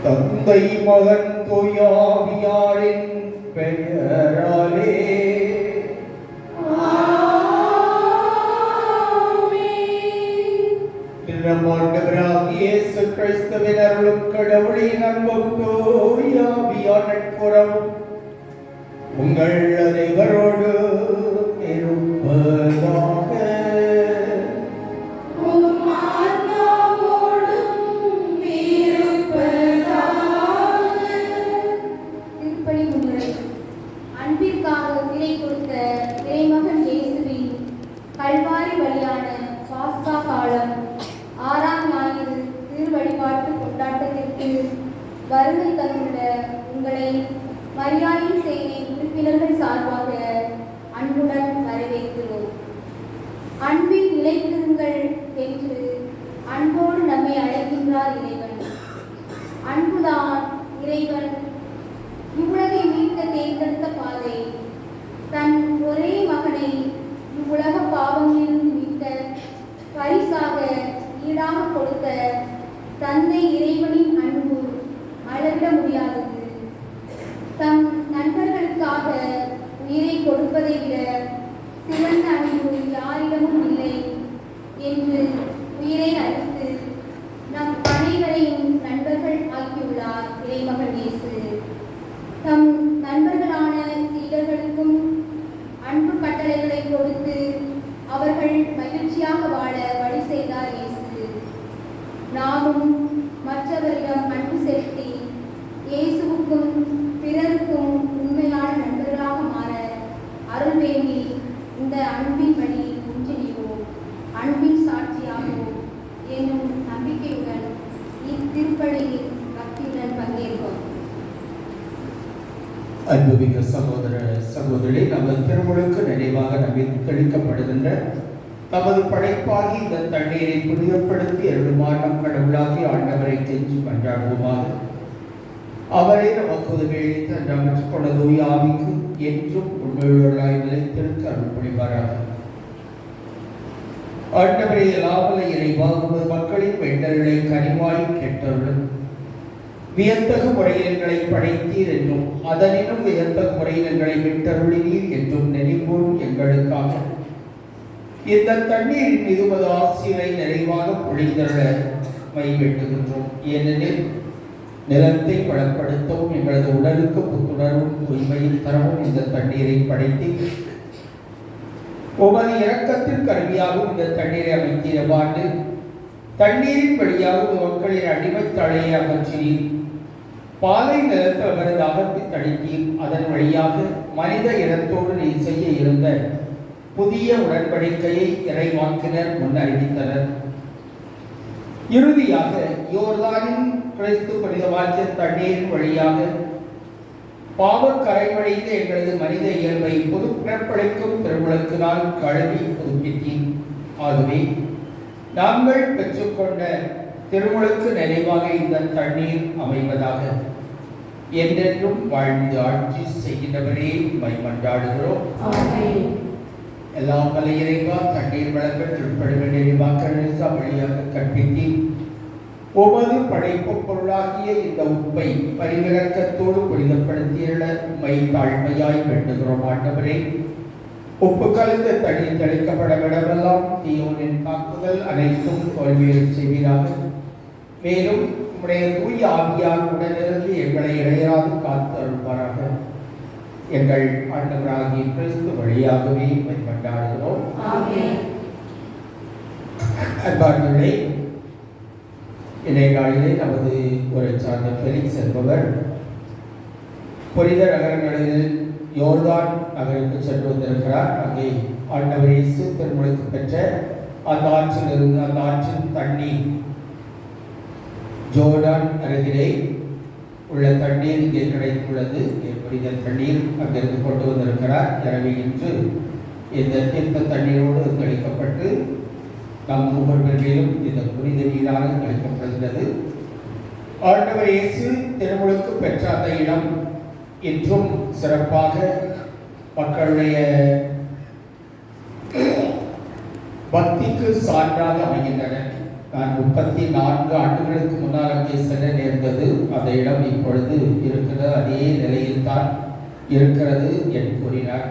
தந்தை மகன் தூயாவியாரின் பெயராலே நம் ஆண்டவராகிய இயேசு கிறிஸ்துவின் அருளும் கடவுளின் அன்பும் தூயாவியார் நட்புறவும் உங்கள் அனைவரோடு இருப்பதாக. அன்பிற்காக விலை கொடுத்த இறைமகன் இயேசுவின் கல்வாரி வழியான பாஸ்கா காலம் 6ஆம் ஞாயிறு திருவழிபாட்டு கொண்டாட்டத்திற்கு வருகை தந்துள்ள உங்களை மரியாயின் சேவை உறுப்பினர்கள் சார்பாக அன்புடன் வரவேற்கிறோம். அன்பில் நிலைத்திருங்கள் என்று அன்போடு நம்மை அழைக்கின்றார் இறைவன். அன்புதான் இறைவன் இவ்வுலகை மீட்க தேர்ந்தெடுத்த பாதை. தன் ஒரே மகனை இவ்வுலக பாவங்களிலிருந்து மீட்க பரிசாக ஈடாக கொடுத்த தந்தை இறைவனின் அன்பு அளவிட முடியாதது. தம் நண்பர்களுக்காக உயிரை கொடுப்பதை விட சிறந்த அன்பு யாரிடமும் இல்லை என்று உயிரை அளித்து நம் அனைவரையும் நண்பர்கள் ஆக்கியுள்ளார் இறைமகன் இயேசு. தம் நண்பர்களான சீடர்களுக்கும் அன்பு கட்டளைகளை கொடுத்து அவர்கள் மகிழ்ச்சியாக வாழ வழி செய்தார் இயேசு. நாமும் மற்றவரிடம் அன்பு செலுத்தி இயேசுவுக்கும் பிறருக்கும் உண்மையான நண்பர்களாக மாற அருள் வேண்டி இந்த அன்பின் வழி ஒன்றிணைவோம், அன்பின் சாட்சியாகவும் என்னும் நம்பிக்கையுடன் இத்திருப்பலியில் பக்தியுடன் பங்கேற்போம். அன்புமிக்க சகோதர சகோதரி, நமது திருமுழுக்கு நினைவாக நம்பிக்கை தெளிக்கப்படுகின்ற தமது படைப்பாகி இந்த தண்ணீரை புனிதப்படுத்தி அருளுமாறு நம் கடவுளாகி ஆண்டவரை கெஞ்சி மன்றாடுவோமாக. அவரை நமக்கு உதவியளித்து நமக்கு கொண்ட தூய ஆவிக்கு என்றும் உண்மையுள்ளாய் நிலைத்திருக்க அருள் புரிவாராக. ஆண்டவரை லாபல இறைவா, உமது மக்களின் வேண்டல்களை கனிவாய் கேட்டருளும். வியத்தகு முறையில் எங்களை படைத்தீர் என்றும் அதனினும் வியத்தகு முறையில் எங்களை விட்டருளினீர் என்றும் நினைவோம் எங்களுக்காக இந்த தண்ணீரின் மீது உமது ஆசிரை நிறைவாக பொழிந்தருள மைவேண்டுகின்றோம். ஏனெனில் நிலத்தை வளப்படுத்தவும் எங்களது உடலுக்கு புத்துணர்வும் தூய்மையும் தரவும் இந்த தண்ணீரை படைத்து உமது இரக்கத்தின் கருவியாகவும் இந்த தண்ணீரை அமைத்தீரவாண்டு தண்ணீரின் வழியாக மக்களின் அடிமை தலையை அகற்றினீர். பாலை நிலத்தில் அவரது அகத்தை தடுத்தீர். அதன் வழியாக மனித இனத்தோடு நீ செய்ய இருந்த புதிய உடன்படிக்கையை இறைவாக்கினர் முன் அறிவித்தனர். இறுதியாக யோர்தானின் கிறிஸ்து புனித வாக்கிய தண்ணீரின் வழியாக பாவக் கரைவடைந்த எங்களது மனித இயல்பை புது பிறப்படைக்கும் திருவிளக்கினால் கழுவி புதுப்பித்தீர். ஆகவே நாங்கள் பெற்றுக்கொண்ட திருமுழுக்கு நினைவாக இந்த தண்ணீர் அமைவதாக. என்றென்றும் வாழ்ந்து ஆட்சி செய்கின்றவரே மன்றாடுகிறோம். எல்லாம் வல்ல இறைவா, தண்ணீர் வழங்க திருப்பட நினைவாக்க வழியாக கற்பித்தீர். ஒவ்வொரு படைப்பு பொருளாகிய இந்த உப்பை பரிவிலக்கத்தோடு புனிதப்படுத்தியுள்ள உம்மை தாழ்மையாய் வேண்டுகிறோம். ஆண்டவரே, உப்பு கலந்த தண்ணீர் தெளிக்கப்பட விடமெல்லாம் தீயோனின் தாக்குதல் அனைத்தும் தோல்வியில் செய்வீராக. மேலும் உம்முடைய தூய ஆவியார் உடனிருந்து எங்களை இடையராது காத்து அருள்வாராக. எங்கள் ஆண்டவராகிய கிறிஸ்து வழியாகவே கொண்டாடுகிறோம். அன்பார்களே, இன்றைய நாளிலே நமது ஒரு சார்ந்த ஃபெலிக்ஸ் என்பவர் புனித நகரங்களில் யோர்தான் நகருக்கு சென்று வந்திருக்கிறார். அங்கே ஆண்டவர் இயேசு திருமுழுக்கு பெற்ற அந்த ஆற்றில் இருந்து அந்த ஆற்றின் தண்ணீர் ஜோர்டான் அருகிலே உள்ள தண்ணீர் இங்கே கிடைத்துள்ளது. புனித தண்ணீர் அங்கிருந்து கொண்டு வந்திருக்கிறார். எனவே இன்று இந்த தீர்த்த தண்ணீரோடு தெளிக்கப்பட்டு நம் ஒவ்வொருவரிலும் இந்த புனித நீராக தெளிக்கப்படுகிறது. ஆண்டவர் இயேசு திருமுழுக்கு பெற்ற அந்த இடம் இன்றும் சிறப்பாக மக்களுடைய பக்திக்கு சான்றாக அமைகின்றன. நான் 34 ஆண்டுகளுக்கு முன்னால் அங்கே செல்ல நேர்ந்தது. அந்த இடம் இப்பொழுது இருக்கிற அதே நிலையில் தான் இருக்கிறது என்று கூறினார்.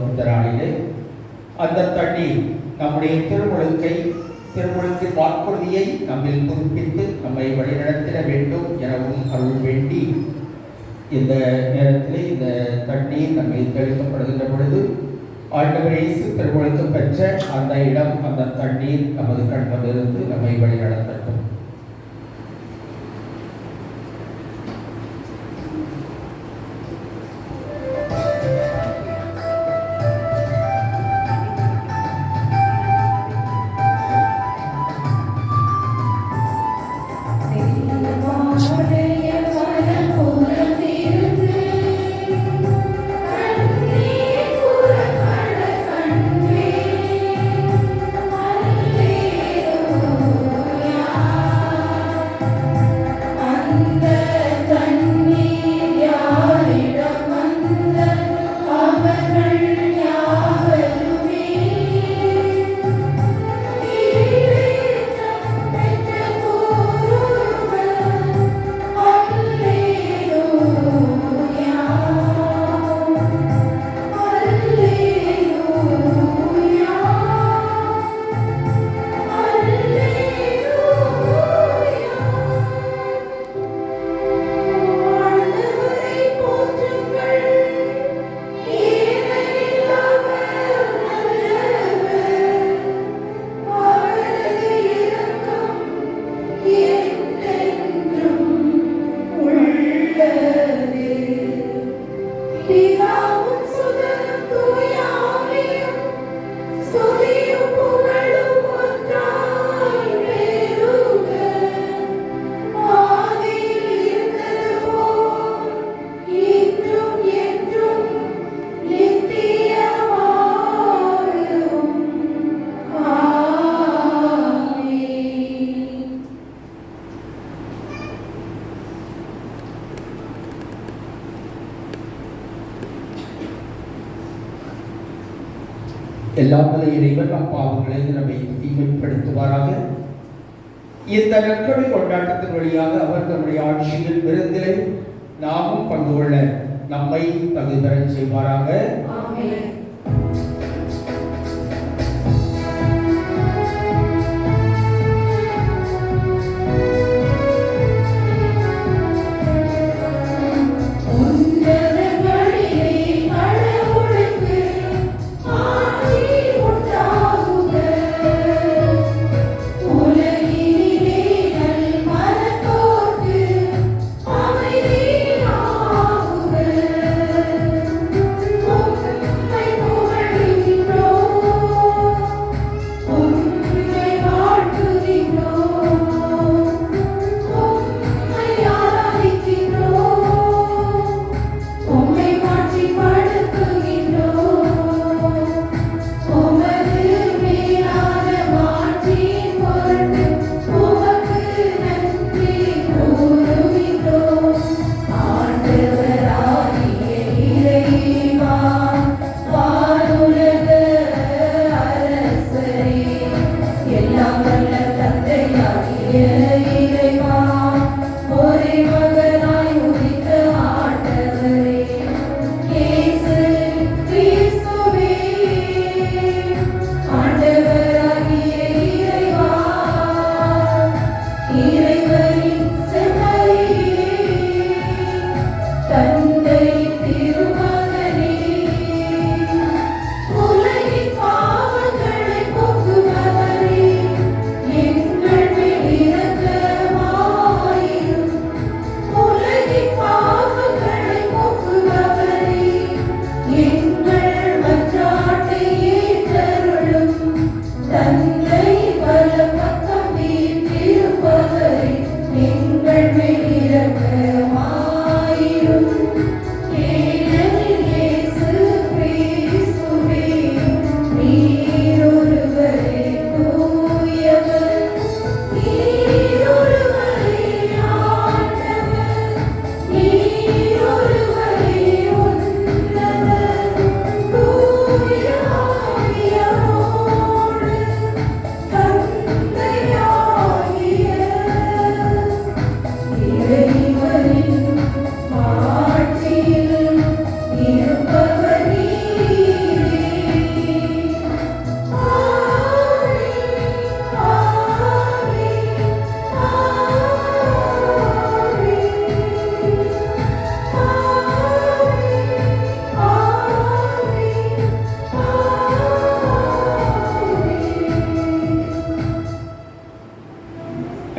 இந்த நாளிலே அந்த தண்ணீர் நம்முடைய திருமுழுக்கின் வாக்குறுதியை நம்மில் புதுப்பித்து நம்மை வழிநடத்திட வேண்டும் எனவும் அருள் வேண்டி இந்த நேரத்தில் இந்த தண்ணீர் நம்மை தெளிக்கப்படுகின்ற பொழுது ஆண்டவர் இயேசு திருமுழுக்கு பெற்ற அந்த இடம், அந்த தண்ணீர் நமது கண்ணிலிருந்து நம்மை வழிநடத்தட்டும். எல்லாம் வல்ல இறைவன் நம் பாவங்களை நம்மை தூய்மைப்படுத்துவாராக. இந்த நற்கொடை கொண்டாட்டத்தின் வழியாக அவர் நம்முடைய ஆட்சியில் விருந்தில் நாமும் பங்கு கொள்ள நம்மை தகுதி பெறச் செய்வாராக. ஆமென். Amen.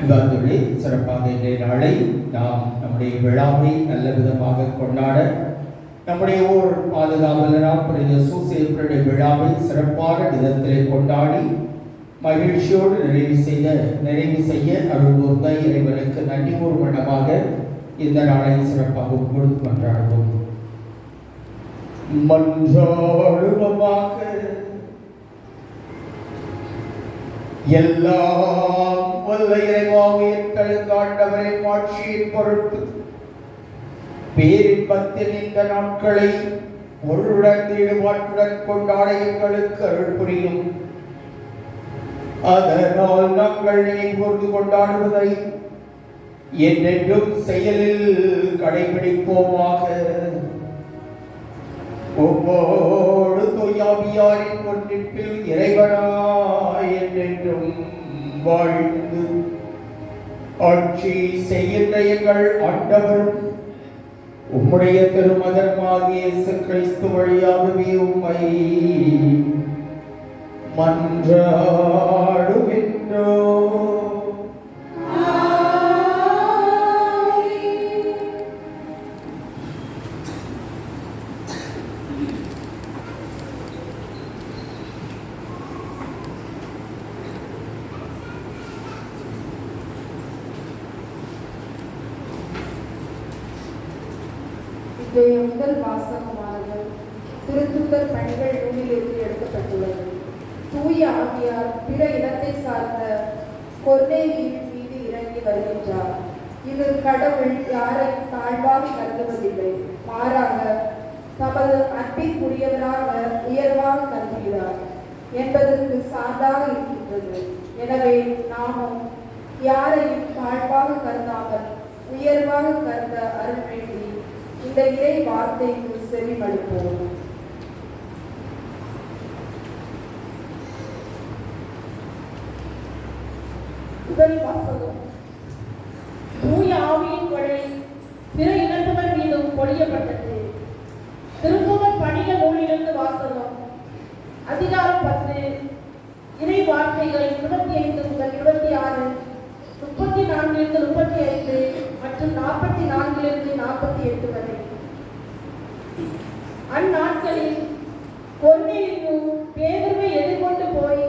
அன்பார்ந்தவர்களே, சிறப்பாக இன்றைய நாளை நாம் நம்முடைய விழாவை நல்ல விதமாக கொண்டாட நம்முடைய ஊர் பாதுகாவலராம் புனித சூசேப்பருடைய விழாவை சிறப்பான விதத்திலே கொண்டாடி மகிழ்ச்சியோடு நிறைவு செய்ய அருள் கூர்ந்த இறைவனுக்கு நன்றி கூறும் வண்ணமாக இந்த நாளை சிறப்பாக கொடுத்து கொண்டாடுவோம். மன்றாடுவமாக. எல்லாம் வல்ல இறைவாவை ஆண்டவரை மாட்சியின் பொருட்டு பேரின்பத்தில் இந்த நாட்களை ஒருடன் ஈடுபாட்டுடன் கொண்டாட எங்களுக்கு அருள் புரியும். அதனால் நாங்கள் நினைவுகூர்ந்து கொண்டாடுவதை என்றென்றும் செயலில் கடைபிடிப்போமாக. ஒவ்வொரு தூயாவியாரின் ஒன்றிப்பில் இறைவனாய் என்றென்றும் வாழ்ந்து ஆட்சி செய்கின்ற எங்கள் ஆண்டவரும் உம்முடைய திருமகனாகிய இயேசு கிறிஸ்து வழியாகவே உம்மை மன்றாடுகின்றோம். இன்றைய முதல் வாசகமானது திருத்தூதர் பணிகள் நூலிலிருந்து எடுக்கப்பட்டுள்ளது. தூய ஆவியார் பிற இனத்தை சார்ந்த கொர்நேலியின் மீது இறங்கி வருகின்றார். இது கடவுள் யாரையும் தாழ்வாக கருதுவதில்லை, மாறாக தமது அன்பிற்குரியவராக உயர்வாக கருதுகிறார் என்பதற்கு சான்றாக இருக்கின்றது. எனவே நாமும் யாரையும் தாழ்வாக கருதாமல் உயர்வாக கருத அருள் வேண்டி இந்த இறை வார்த்தைக்கு செவிமடுப்போம். முதல் வாசகம். தூய ஆவியின் கொடை பிற இனத்தவர் மீதும் பொழியப்பட்டது. திருத்தூதர் பணிகள் நூலிலிருந்து வாசகம். அதிகாரம் 10, இறை வார்த்தைகள் 25 முதல் 26, 34 35 மற்றும் 44 48 வரை. அந்நாட்களில் கொர்நேலியு பேதுருவை எதிர்கொண்டு போய்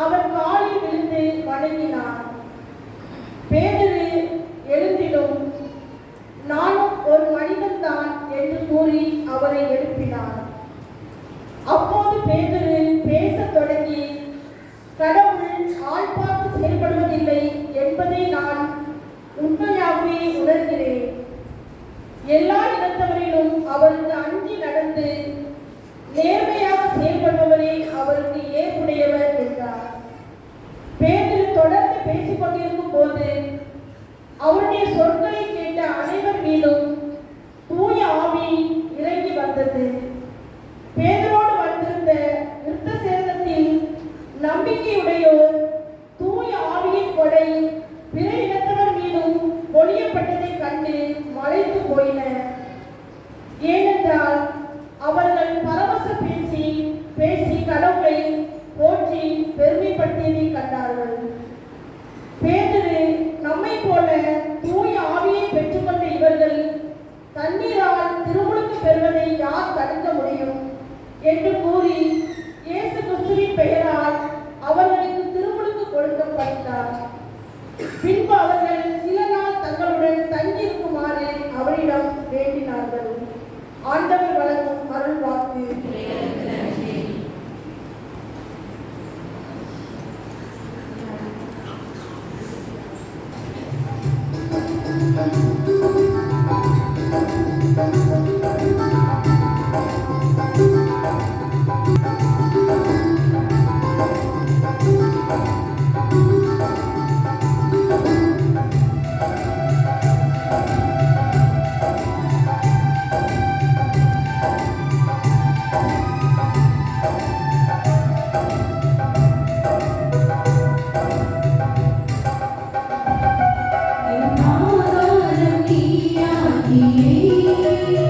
அவர் காலில் விழுந்து வணங்கினார். பேதுரு எழுந்திடும், நானும் ஒரு மனிதன் தான் என்று கூறி அவரை எழுப்பினார். அப்போது பேதுரு பேசத் தொடங்கி, கடவுள் ஆள் பார்த்து செயல்படுவதில்லை என்பதை நான் உண்மையாகவே உணர்கிறேன். எல்லா இனத்தவரிலும் அவருக்கு அஞ்சி நடந்து நேர்மையாக செயல்படுபவரே அவருக்கு ஏற்புடையவர் என்றார். பேதுரு தொடர்ந்து பேசிக் கொண்டிருக்கும் போது அவருடைய சொற்களை கேட்ட அனைவர் மீதும் தூய ஆவி இறங்கி வந்தது. பேதுரோடு வந்திருந்த விருத்த சேதத்தில் நம்பிக்கையுடையோர் தூய ஆவியின் கொடை பிற இனத்தவர் மீதும் பொழியப்பட்டதை கண்டு மலைத்து போயினர். ஏனென்றால் அவர்கள் பரவச பேசி கடவுளை போற்றி பெருமைப்படுத்தியதை கண்டார்கள். பேதுரு, நம்மை போல தூய ஆவியை பெற்றுக்கொண்ட இவர்கள் தண்ணீரால் திருமுழுக்கு பெறுவதை யார் தடுக்க முடியும் என்று கூறி இயேசு கிறிஸ்துவின் பெயரால் அவர்களுக்கு திருமுழுக்கு கொடுக்கப்பட்டார். பின்பு அவர்கள் சில நாள் தங்களுடன் தங்கியிருக்குமாறு அவரிடம் வேண்டினார்கள். ஆண்டவர் வழங்கும் அருள் வாக்கு. நீ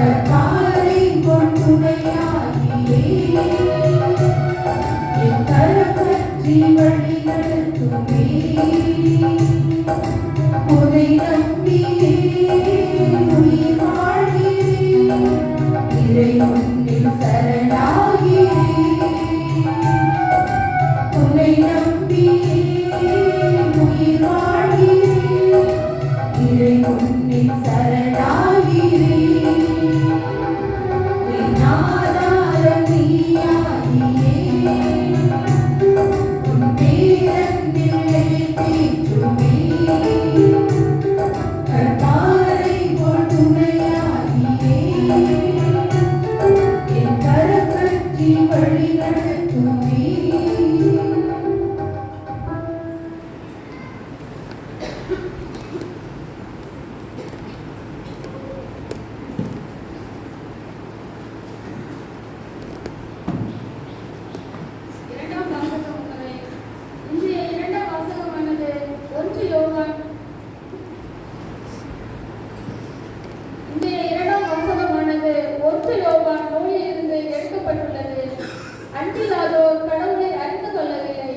கற்பாறை பொன்னுடையாகியே என் கரப்பற்றி வழி நடத்துமே உதை நம்பியே உயிர் வாழ்கிறேன் இறை முன்னில் சரணாகிறேன் உன்னை நம்பியே உயிர் வாழ்கிறேன் இறை முன்னில் சரணாகிறேன் என் ஆதாரம் நீயாகியே உன் பேரன்பில் தேற்றுமே கற்பாறை போல் துணையாகியே என் கரப்பற்றி வழி நடத்துமே. இரண்டாம் வாசகம் இன்றைய இரண்டாம் வாசகமானது 1 யோவான் நூலிலிருந்து எடுக்கப்பட்டுள்ளது. அன்பில்லாதோர் கடவுளை அறிந்து கொள்ளவில்லை,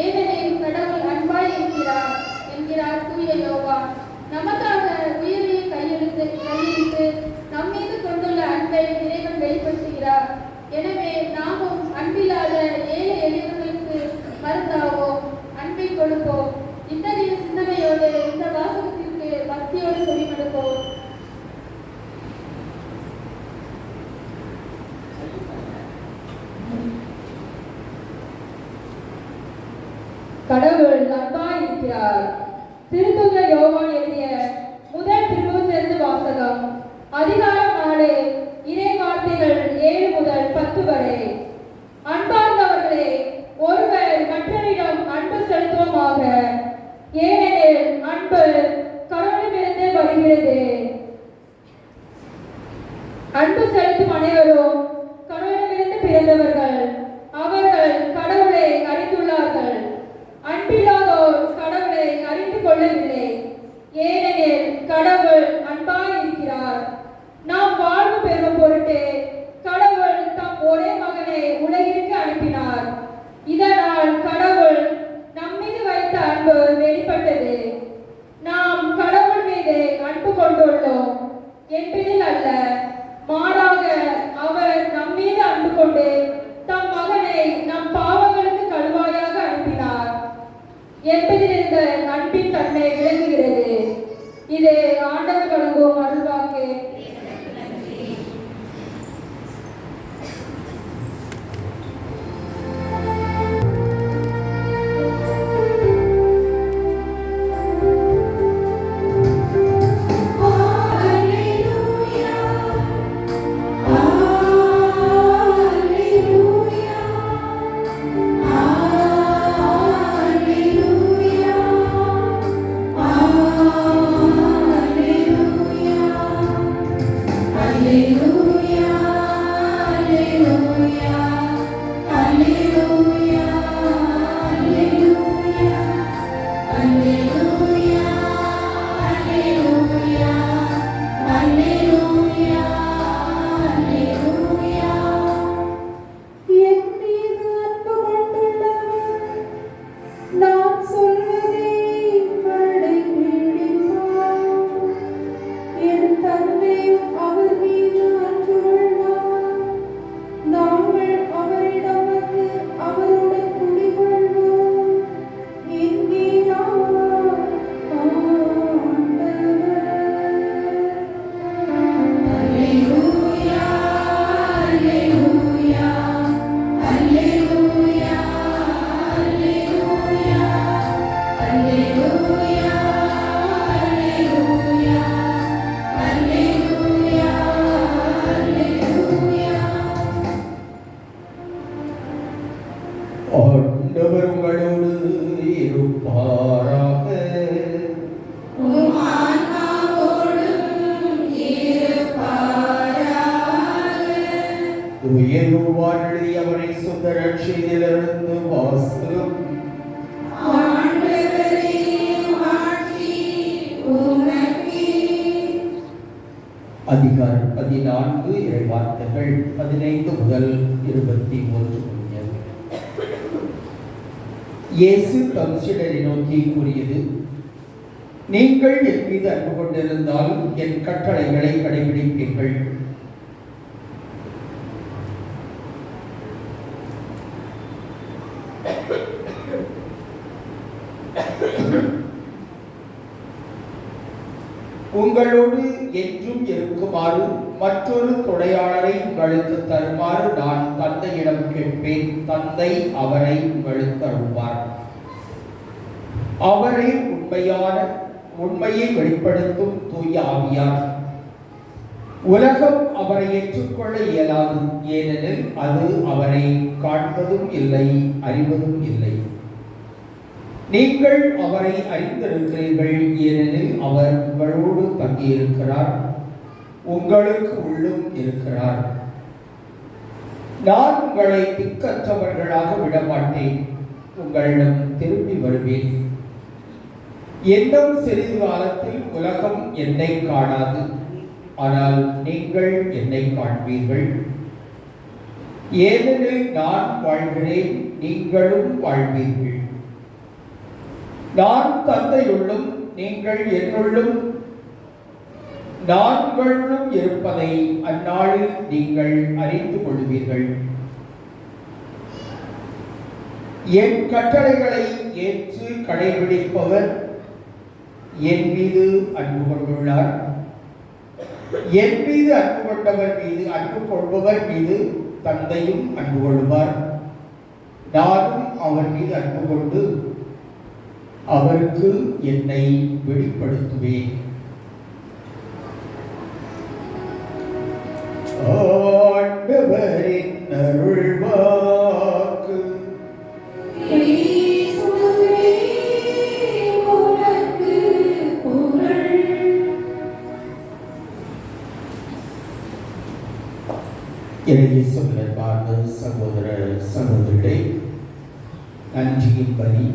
ஏனெனில் கடவுள் அன்பாய் இருக்கிறார் என்கிறார் தூய யோவான். நமக்காக உயிரை கையெழுத்து நம் மீது கொண்டுள்ள அன்பை இறைவன் வெளிப்படுத்துகிறார். எனவே நாமும் அன்பில்லாத ஏழை எளியவர்களுக்கு மருந்தாவோம், அன்பை கொடுப்போம். இத்தகைய சிந்தனையோடு இந்த வாசகத்திற்கு பக்தியோடு செவிமடுப்போம். கடவுள் அன்பாய் இருக்கிறார். திருத்தூதர் யோவான் எழுதிய முதல் திருமுகத்திலிருந்து வாசகம். அதிகாரம் 4, இறை வார்த்தைகள் 7 முதல் 10 வரை. அன்பார்ந்தவர்களே, ஒருவர் மற்றவரிடம் அன்பு செலுத்துவோமாக, ஏனெனில் அன்பு கடவுளிடமிருந்து வருகிறது. அன்பு செலுத்தும் அனைவரும் கடவுளிடமிருந்து பிறந்தவர்கள், அவர்கள் கடவுளை அறிந்துள்ளார்கள். அன்பில்லாதோர் கடவுளை அறிந்து கொள்ளவில்லை, ஏனெனில் கடவுள் அன்பாய் இருக்கிறார். நாம் வாழ்வு பெறும் பொருட்டு கடவுள் தம் ஒரே மகனை உலகிற்கு அனுப்பினார். இதனால் கடவுள் நம்மீது வைத்த அன்பு வெளிப்பட்டது. நாம் கடவுள் மீது அன்பு கொண்டுள்ளோம் என்பதில் அல்ல, மாறாக அவர் நம்மீது அன்பு கொண்டு தம் மகனை நம் பாவங்களுக்கு கழுவாயாக அனுப்பினார் என்பதில் இந்த அன்பின் தன்மை விளங்குகிறது. இது ஆண்டவர் வழங்கும் அருள்வாக்கு. ஆண்டவர் உங்களோடு இருப்பாராக. உயர்வான் எழுதியவரை சுந்த ரட்சியிலிருந்து வாசகம். அதிகாரம் 14 இறைவார்த்தைகள் 15 முதல் 21 முடிய. இயேசு தம் சீடரை நோக்கி கூறியது, நீங்கள் என் மீது அன்பு கொண்டிருந்தால் என் கட்டளைகளை கடைபிடிப்பீர்கள். உங்களோடு என்றும் இருக்குமாறு மற்றொரு துணையாளரை உங்களுக்கு தருமாறு நான் தந்தையிடம் கேட்பேன். தந்தை அவரை உங்களுக்கு அருள்வார். அவரை உண்மையை வெளிப்படுத்தும் தூய ஆவியார். உலகம் அவரை ஏற்றுக்கொள்ள இயலாது, ஏனெனில் அது அவரை காண்பதும் இல்லை, அறிவதும் இல்லை. நீங்கள் அவரை அறிந்திருக்கிறீர்கள், ஏனெனில் அவர் உங்களோடு தங்கியிருக்கிறார், உங்களுக்கு உள்ளும் இருக்கிறார். நான் உங்களை திக்கற்றவர்களாக விடமாட்டேன், உங்களிடம் திரும்பி வருவேன். இன்னும் சிறிது காலத்தில் உலகம் என்னை காணாது, ஆனால் நீங்கள் என்னை காண்பீர்கள். ஏனெனில் நான் வாழ்கிறேன், நீங்களும் வாழ்வீர்கள். நான் தந்தையுள்ளும் நீங்கள் என்னுள்ளும் நான் உங்களுள்ளும் இருப்பதை அந்நாளில் நீங்கள் அறிந்து கொள்வீர்கள். என் கட்டளைகளை ஏற்று கடைபிடிப்பவர் என் மீது அன்பு கொண்டுள்ளார். என் மீது அன்பு கொள்பவர் மீது தந்தையும் அன்பு கொள்வார். நானும் அவர் மீது அன்பு கொண்டு அவருக்கு என்னை வெளிப்படுத்துவேன். ஆண்டவரின் அருள்வாக்கு. சகோதர சகோதரிகளே, நன்றியின் பலி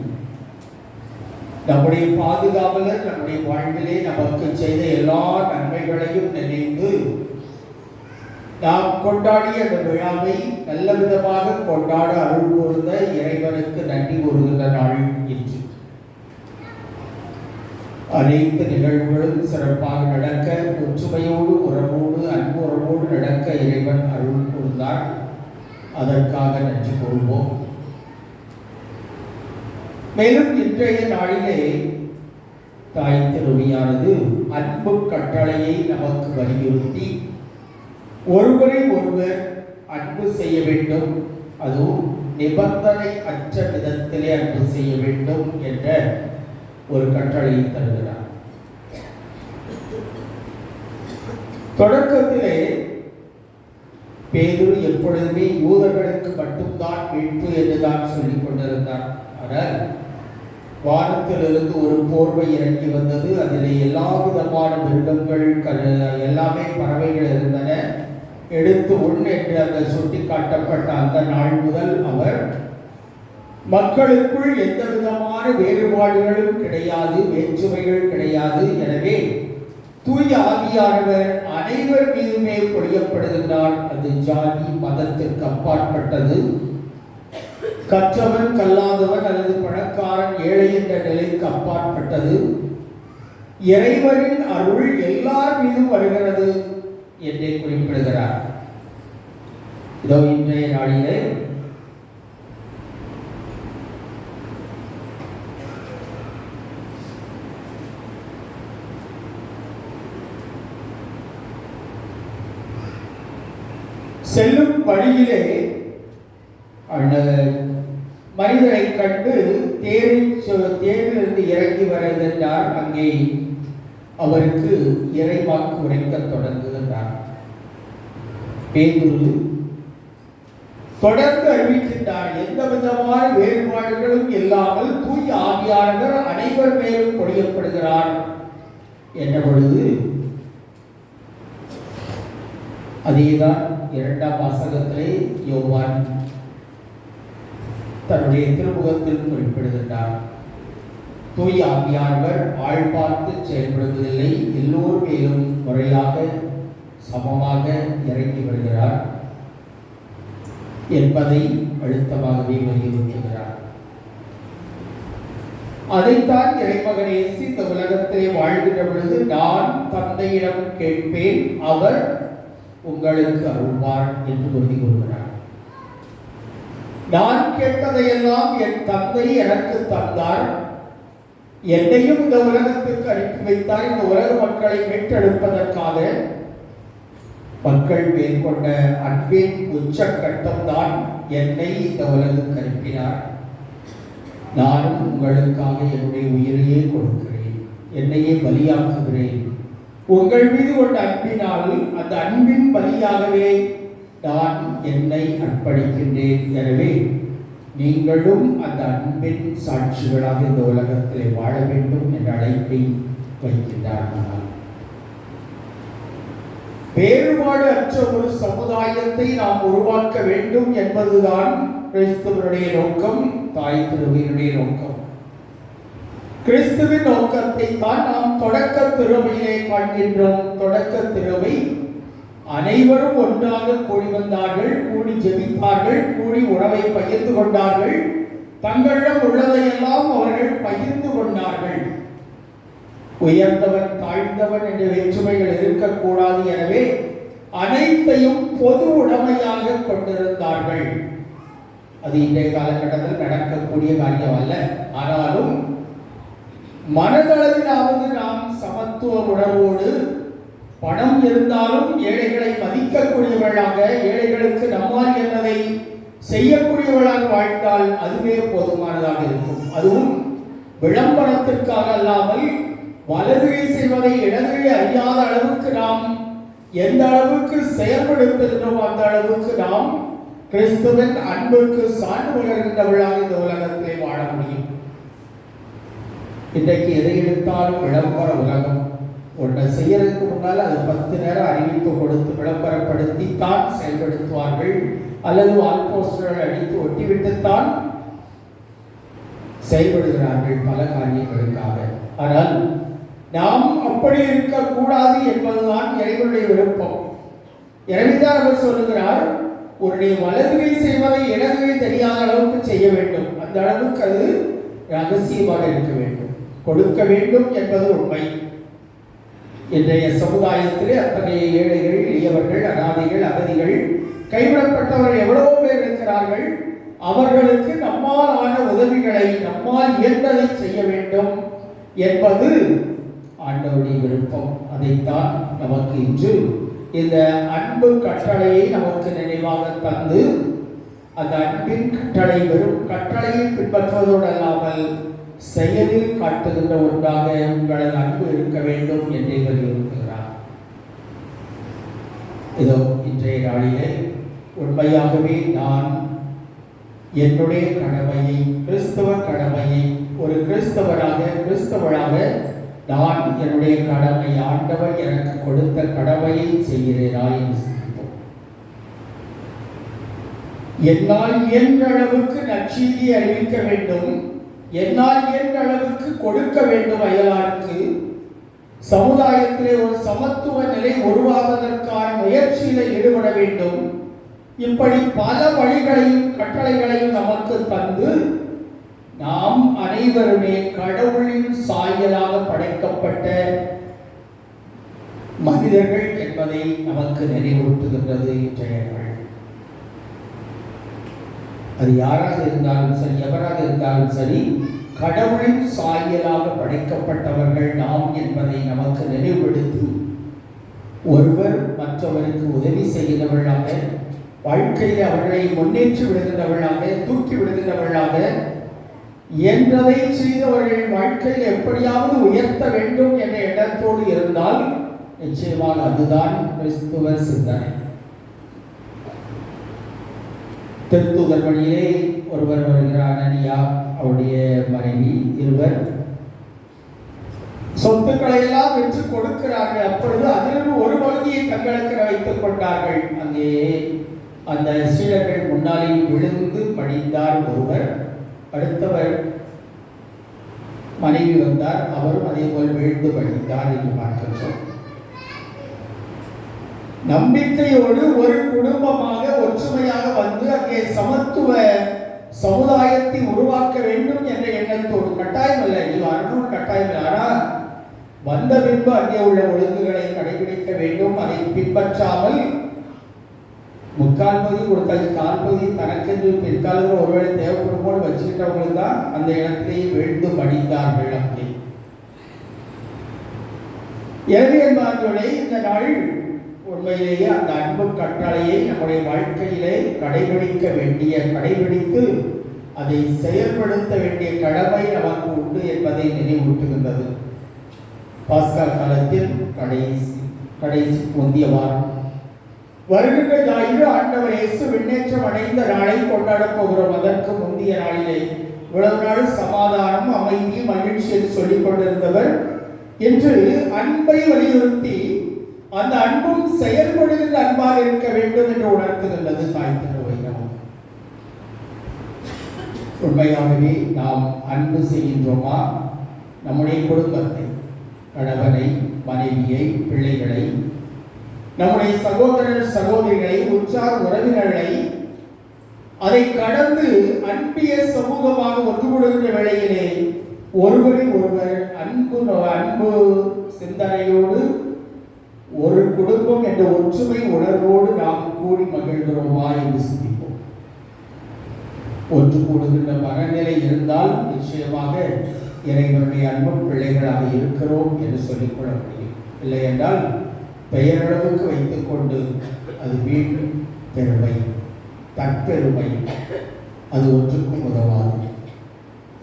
நம்முடைய பாதுகாவலர் நம்முடைய வாழ்விலே நமக்கு செய்த எல்லா நன்மைகளையும் நினைந்து நாம் கொண்டாடிய அந்த விழாவை நல்ல விதமாக கொண்டாட அருள் கூர்ந்த இறைவனுக்கு நன்றி கூறுகின்ற நாள் இன்று. அனைத்து நிகழ்வுகளும் சிறப்பாக நடக்க, ஒற்றுமையோடு உறவோடு அன்பு உறவோடு நடக்க இறைவன் அருள் கூர்ந்தார். அதற்காக நன்றி கூறுவோம். மேலும் இன்றைய நாளிலே தாய் திருவியானது அன்பு கட்டளையை நமக்கு வலியுறுத்தி ஒருவரை ஒருவர் அன்பு செய்ய வேண்டும், அதுவும் நிபந்தனை அற்ற விதத்திலே அன்பு செய்ய வேண்டும் என்ற ஒரு கட்டளையை தருகிறார். தொடக்கத்திலே பேதுரு எப்பொழுதுமே யூதர்களுக்கு மட்டும்தான் மீட்பு என்றுதான் சொல்லிக் கொண்டிருந்தார். ஆனால் வானத்திலிருந்து ஒரு போர்வை இறங்கி வந்தது. அதில் எல்லா விதமான மிருகங்கள் எல்லாமே பறவைகள் இருந்தன. எடுத்து உண் என்று அந்த சுட்டி காட்டப்பட்ட அந்த நாள் முதல் அவர் மக்களுக்குள் எந்த விதமான வேறுபாடுகளும் கிடையாது, வேற்றுமைகள் கிடையாது. எனவே தூய ஆவியானவர் அனைவர் மீதுமே பொழியப்படுகின்றார். அது ஜாதி மதத்திற்கு அப்பாற்பட்டது. கற்றவன் கல்லாதவன் அல்லது பணக்காரன் ஏழை என்ற நிலைக்கு அப்பாற்பட்டது. இறைவனின் அருள் எல்லார் மீதும் வருகிறது என்றே குறிப்பிடுகிறார். இதோ இன்றைய நாளிலே செல்லும் வழியிலே அந்த மனிதரை கண்டு தேரிலிருந்து இறங்கி வருகின்றார். அங்கே அவருக்கு இறைவாக்கு உரைக்க தொடங்குகின்றார். பேதுரு தொடர்ந்து அறிவிக்கின்றார், எந்த விதமான வேறுபாடுகளும் இல்லாமல் தூய ஆவியானவர் அனைவர் மேலும் பொழியப்படுகிறார் என்ற பொழுது அதேதான் இரண்டாம் வாசகத்திலே யோவான் தன்னுடைய திருமுகத்தில் குறிப்பிடுகின்றார். தூய ஆவியானவர் ஆள் பார்த்து செயல்படுவதில்லை, எல்லோர் மேலும் முறையாக சமமாக இறங்கி வருகிறார் என்பதை அழுத்தமாகவே வலியுறுத்துகிறார். அதைத்தான் இறைமகன் இயேசு இந்த உலகத்திலே வாழ்கின்ற பொழுது நான் தந்தையிடம் கேட்பேன், அவர் உங்களுக்கு அருள்வார் என்று உறுதி கூறுகிறார். நான் கேட்டதையெல்லாம் என் தந்தை எனக்கு தந்தார், என்னையும் இந்த உலகத்திற்கு அனுப்பி வைத்தார். இந்த உலக மக்களை மீட்டெடுப்பதற்காக மக்கள் மேற்கொண்ட அன்பின் உச்சக்கட்டம் தான் என்னை இந்த உலகுக்கு அனுப்பினார். நானும் உங்களுக்காக என்னுடைய உயிரையே கொடுக்கிறேன், என்னையே பலியாக்குகிறேன். உங்கள் மீது கொண்ட அன்பினால் அந்த அன்பின் பலியாகவே நான் என்னை அர்ப்பணிக்கின்றேன். எனவே நீங்களும் அந்த அன்பின் சாட்சிகளாக இந்த உலகத்திலே வாழ வேண்டும் என்ற அழைப்பை வைக்கின்றார். வேறுபாடு அற்ற ஒரு சமுதாயத்தை நாம் உருவாக்க வேண்டும் என்பதுதான் கிறிஸ்துவனுடைய நோக்கம், தாய் திருவையினுடைய நோக்கம். கிறிஸ்துவின் நோக்கத்தை தான் நாம் தொடக்க திருவையிலே காண்கின்றோம். தொடக்க திருவை அனைவரும் ஒன்றாக கூடி வந்தார்கள், கூடி ஜெபித்தார்கள், கூடி உணவை பகிர்ந்து கொண்டார்கள், தங்களிடம் உள்ளதையெல்லாம் அவர்கள் பகிர்ந்து கொண்டார்கள். உயர்ந்தவன் தாழ்ந்தவன் என்ற வேற்றுமைகள் இருக்கக்கூடாது, எனவே அனைத்தையும் பொது உடைமையாக கொண்டிருந்தார்கள். அது இன்றைய காலகட்டத்தில் நடக்கக்கூடிய காரியம் அல்ல. ஆனாலும் மனதளவிலாவது நாம் சமத்துவ உணர்வோடு, பணம் இருந்தாலும் ஏழைகளை மதிக்கக்கூடியவர்களாக, ஏழைகளுக்கு நம்மால் என்னதை செய்யக்கூடியவர்களாக வாழ்ந்தால் அதுவே போதுமானதாக இருக்கும். அதுவும் விளம்பரத்திற்காக அல்லாமல் வலதுகை செய்வதை இடதுகை அறியாத அளவுக்கு நாம் எந்த அளவுக்கு செயல்படுத்துகிறோம் அந்த அளவுக்கு நாம் கிறிஸ்துவின் அன்புக்கு சான்று பகர்கின்றவர்களாக இந்த உலகத்திலே வாழ முடியும். இன்றைக்கு எதை எடுத்தாலும் விளம்பர உலகம். ஒன்றை செய்யறதுக்கு முன்னால் அது 10 நேரம் அறிவிப்பு கொடுத்து விளம்பரப்படுத்தி தான் செயல்படுத்துவார்கள், அல்லது வால் போஸ்டர்கள் அடித்து ஒட்டிவிட்டுத்தான் செயல்படுகிறார்கள் பல காரியங்களுக்காக. ஆனால் நாம் அப்படி இருக்கக்கூடாது என்பதுதான் இறைவனுடைய விருப்பம். எனவேதான் அவர் சொல்லுகிறார், உன்னுடைய வலதுகை செய்வதை இடதுகை தெரியாத அளவுக்கு செய்ய வேண்டும். அந்த அளவுக்கு அது ரகசியமாக இருக்க வேண்டும், கொடுக்க வேண்டும் என்பது உண்மை. இன்றைய சமுதாயத்திலே அத்தகைய ஏழைகள், எளியவர்கள், அனாதைகள், அகதிகள், கைவிடப்பட்டவர்கள் எவ்வளவோ பேர் இருக்கிறார்கள். அவர்களுக்கு நம்மால் ஆன உதவிகளை, நம்மால் இயன்றதை செய்ய வேண்டும் என்பது ஆண்டவருடைய விருப்பம். அதைத்தான் நமக்கு இன்று இந்த அன்பு கட்டளையை நமக்கு நினைவாக தந்து, அந்த அன்பின் கட்டளை வெறும் கட்டளையை பின்பற்றுவதோடு அல்லாமல் செயலில் காட்டுகின்ற ஒன்றாக உங்களது அன்பு இருக்க வேண்டும் என்று வலியுறுத்துகிறார். இதோ இன்றைய நாளிலே உண்மையாகவே நான் என்னுடைய கடமையை, கிறிஸ்தவ கடமையை, ஒரு கிறிஸ்தவராக, கிறிஸ்தவராக நான் என்னுடைய கடமை, ஆண்டவர் எனக்கு கொடுத்த கடமையை செய்கிறேனா என்று சிந்திப்போம். என்னால் இயன்ற அளவுக்கு நற்செய்தி அறிவிக்க வேண்டும், என்னால் இயன்ற அளவுக்கு கொடுக்க வேண்டும் அயலாருக்கு. சமுதாயத்திலே ஒரு சமத்துவ நிலை உருவாவதற்கான முயற்சியில் ஈடுபட வேண்டும். இப்படி பல வழிகளையும் கட்டளைகளையும் நமக்கு தந்து, நாம் அனைவருமே கடவுளின் சாயலாக படைக்கப்பட்ட மனிதர்கள் என்பதை நமக்கு நினைவூட்டுகின்றது இன்றைய நாள். அது யாராக இருந்தாலும் சரி, எவராக இருந்தாலும் சரி, கடவுளின் சாயலாக படைக்கப்பட்டவர்கள் நாம் என்பதை நமக்கு நினைவுபடுத்தி, ஒருவர் மற்றவருக்கு உதவி செய்கிறவர்களாக, வாழ்க்கையில் அவர்களை முன்னேற்றி விடுகின்றவர்களாக, தூக்கி விடுகின்றவர்களாக, இயன்றதை செய்தவர்கள் வாழ்க்கையில் எப்படியாவது உயர்த்த வேண்டும் என்ற எண்ணத்தோடு இருந்தால் நிச்சயமாக அதுதான் கிறிஸ்துவ சிந்தனை. திருத்தூதர் வழியிலே ஒருவர் வருகிறார், அனனியா, அவருடைய மனைவி, இருவர் சொத்துக்களை எல்லாம் வெற்றி கொடுக்கிறார்கள். அப்பொழுது அதிலிருந்து ஒரு பகுதியை தங்களுக்கு வைத்துக் கொண்டார்கள். அங்கே அந்த சீடர்கள் முன்னாலே விழுந்து மடிந்தார் ஒருவர். அடுத்தவர் மனைவி வந்தார், அவரும் அதே போல் விழுந்து மடிந்தார் என்று பார்க்கின்றோம். நம்பிக்கையோடு ஒரு குடும்பமாக ஒற்றுமையாக வந்து அங்கே சமத்துவ சமுதாயத்தை உருவாக்க வேண்டும் என்ற எண்ணத்தோடு, கட்டாயம் அல்ல, இது வரணும் கட்டாயம் இல்லை, ஆனால் வந்த பின்பு அங்கே உள்ள ஒழுங்குகளை கடைபிடிக்க வேண்டும். அதை பின்பற்றாமல் முக்கால் பகுதி கொடுத்தது கால் பகுதி தனக்கென்று பிற்காலத்தில் ஒருவேளை தேவைப்படும் போது வச்சுக்கிட்டவர்கள் தான் அந்த இடத்திலேயே வீழ்ந்து மடிந்தார்கள். அங்கே எனவே என்பார்களே, இந்த நாள் உண்மையிலேயே அந்த அன்பு கட்டளையை நம்முடைய வாழ்க்கையிலே கடைபிடித்து அதை செயல்படுத்த வேண்டிய கடமை நமக்கு உண்டு என்பதை நினைவூட்டுகின்றது. பாஸ்கா காலத்தில் கடைசி முந்திய வாரம் வருகின்ற ஞாயிறு ஆண்டவர் இயேசு விண்ணேற்றம் அடைந்த நாளை கொண்டாடப் போகிறோம். அதற்கு முந்தைய நாளிலே இவ்வளவு நாள் சமாதானம், அமைதி, மகிழ்ச்சி என்று சொல்லிக் கொண்டிருந்தவர் என்று அன்பை வலியுறுத்தி அந்த அன்பும் செயல்படுகின்ற அன்பாக இருக்க வேண்டும் என்று உணர்த்துகின்றது தாய் திருவை. உண்மையாகவே நாம் அன்பு செய்கின்றோமா? நம்முடைய குடும்பத்தை, கணவனை, மனைவியை, பிள்ளைகளை, நம்முடைய சகோதரர் சகோதரிகளை, உற்றார் உறவினர்களை, அதை கடந்து அன்பிய சமூகமாக ஒன்றுபடுகின்ற வேளையிலே ஒருவரை ஒருவர் அன்பு சிந்தனையோடு ஒரு குடும்பம் என்ற ஒற்றுமை உணர்வோடு நாம் கூடி மகிழ்கிறோமா என்று சிந்திப்போம். ஒன்று கூடுகின்ற மனநிலை இருந்தால் நிச்சயமாக இறைவனுடைய அன்பு பிள்ளைகளாக இருக்கிறோம் என்று சொல்லிக்கொள்ள முடியும். இல்லை என்றால் பெயரளவுக்கு வைத்துக் கொண்டு அது வீண் பெருமை, தற்பெருமை, அது ஒன்றுக்கும் உதவாது.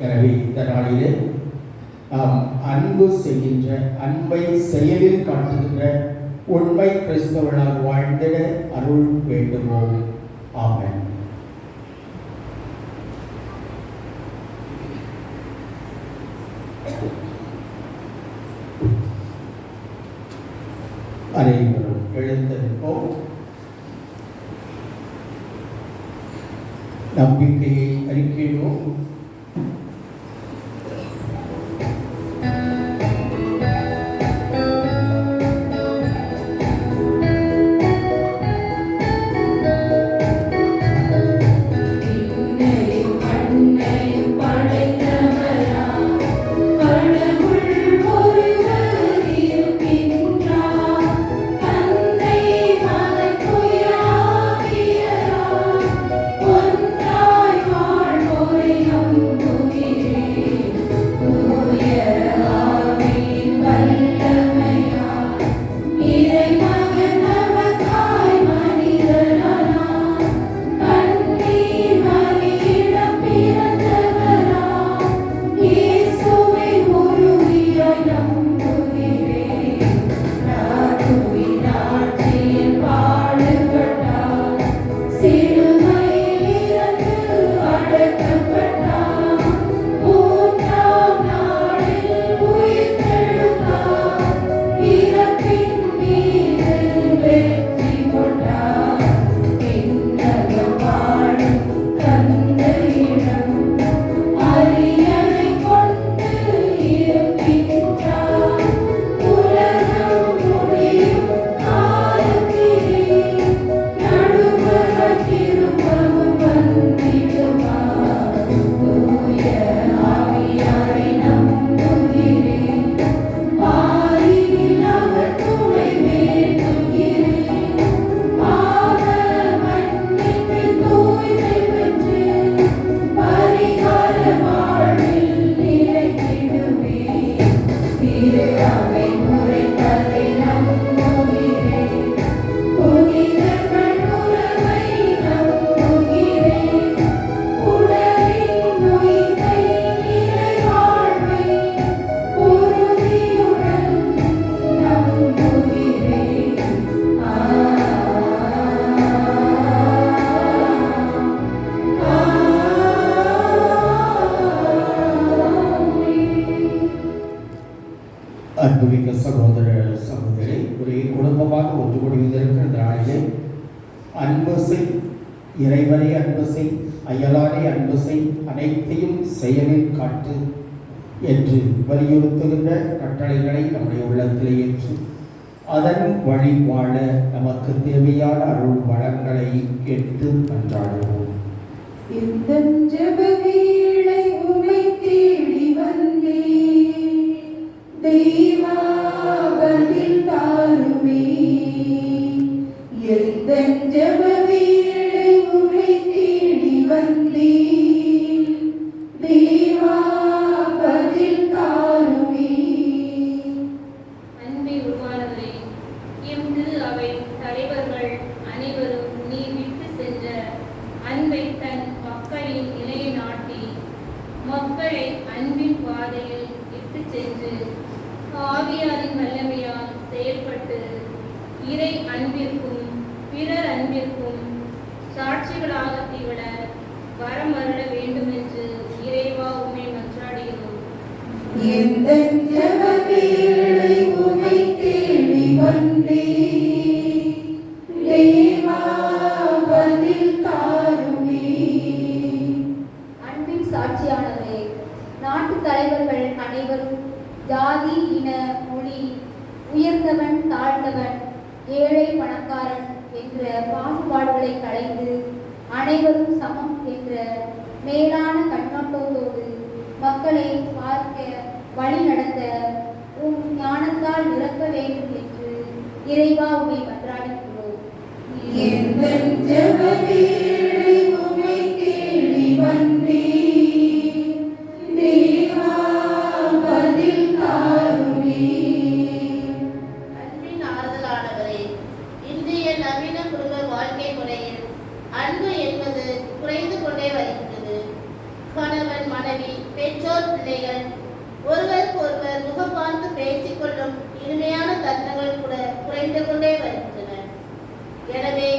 எனவே இந்த நாளிலே நாம் அன்பு செய்கின்ற, அன்பை செயலில் காட்டுகின்ற உண்மை கிறிஸ்தவர்களால் வாழ்ந்திட அருள் வேண்டுமோ? ஆமென். அனைவரும் எழுந்திருப்போம். நம்பிக்கையை அறிக்கையிடுவோம். அன்புமிக்க சகோதர சகோதரி, ஒரே குடும்பமாக ஒன்றுபடுவதற்கு நாளிலே அன்பு செய், இறைவனை அன்பு செய், அயலானை அன்பு செய், அனைத்தையும் செயலில் காட்டு என்று வலியுறுத்துகின்ற கட்டளைகளை நம்முடைய உள்ளத்திலே ஏற்று அதன் வழி வாழ நமக்கு தேவையான அருள் வளங்களை கேட்டு மன்றாடுவோம். எந்தன் ஜெப வேளை உம்மை தேடி வந்தேன், தெய்வா பதில் தாருமே. எந்தன் ஜெப வேளை உம்மை தேடி வந்தேன், தெய்வா பதில் தாருமே. அன்பை உருவானவரே, எம் திரு அவை தலைவர்கள் அனைவரும் நீ விட்டு சென்ற அன்பை தன் மக்களின் நிலையை நாட்டி மக்களை அன்பின் பாதையில் இட்டு சென்று ஆவியாரின் வல்லமையால் செயல்பட்டு இறை அன்பிற்கும் பிறர் அன்பிற்கும் சாட்சிகளாக திகழ வரம் அருள வேண்டும் என்று இறைவா உம்மை மன்றாடுகிறோம். எந்தன் ஜெப வேளை உம்மை தேடி வந்தேன், தேவா பதில் தாருமே. அன்பின் சாட்சியானவரே, நாட்டு தலைவர்கள் அனைவரும் ஜாதி, இன, மொழி, உயர்ந்தவன் தாழ்ந்தவன், ஏழை பணக்காரன் என்ற பாகுபாடுகளை களைந்து அனைவரும் சமம் என்ற மேலான கண்ணோட்டத்தோடு மக்களை பார்க்க வழி நடத்த உம் ஞானத்தால் நிரப்ப வேண்டும் என்று இறைவா உம்மை மன்றாடுகிறோம். எந்தன் ஜெப வேளை உம்மை தேடி வந்தேன், தேவா பதில் தாருமே. அன்பின் ஆறுதலானவரே, இன்றைய நவீன குடும்ப வாழ்க்கை முறையில் அன்பு என்பது குறைந்து கொண்டே வருகிறது. கணவன், மனைவி, பெற்றோர், பிள்ளைகள் ஒருவருக்கொருவர் முகம் பார்த்து பேசிக்கொள்ளும் இனிமையான தருணங்கள் கூட குறைந்து கொண்டே வருகின்றன. எனவே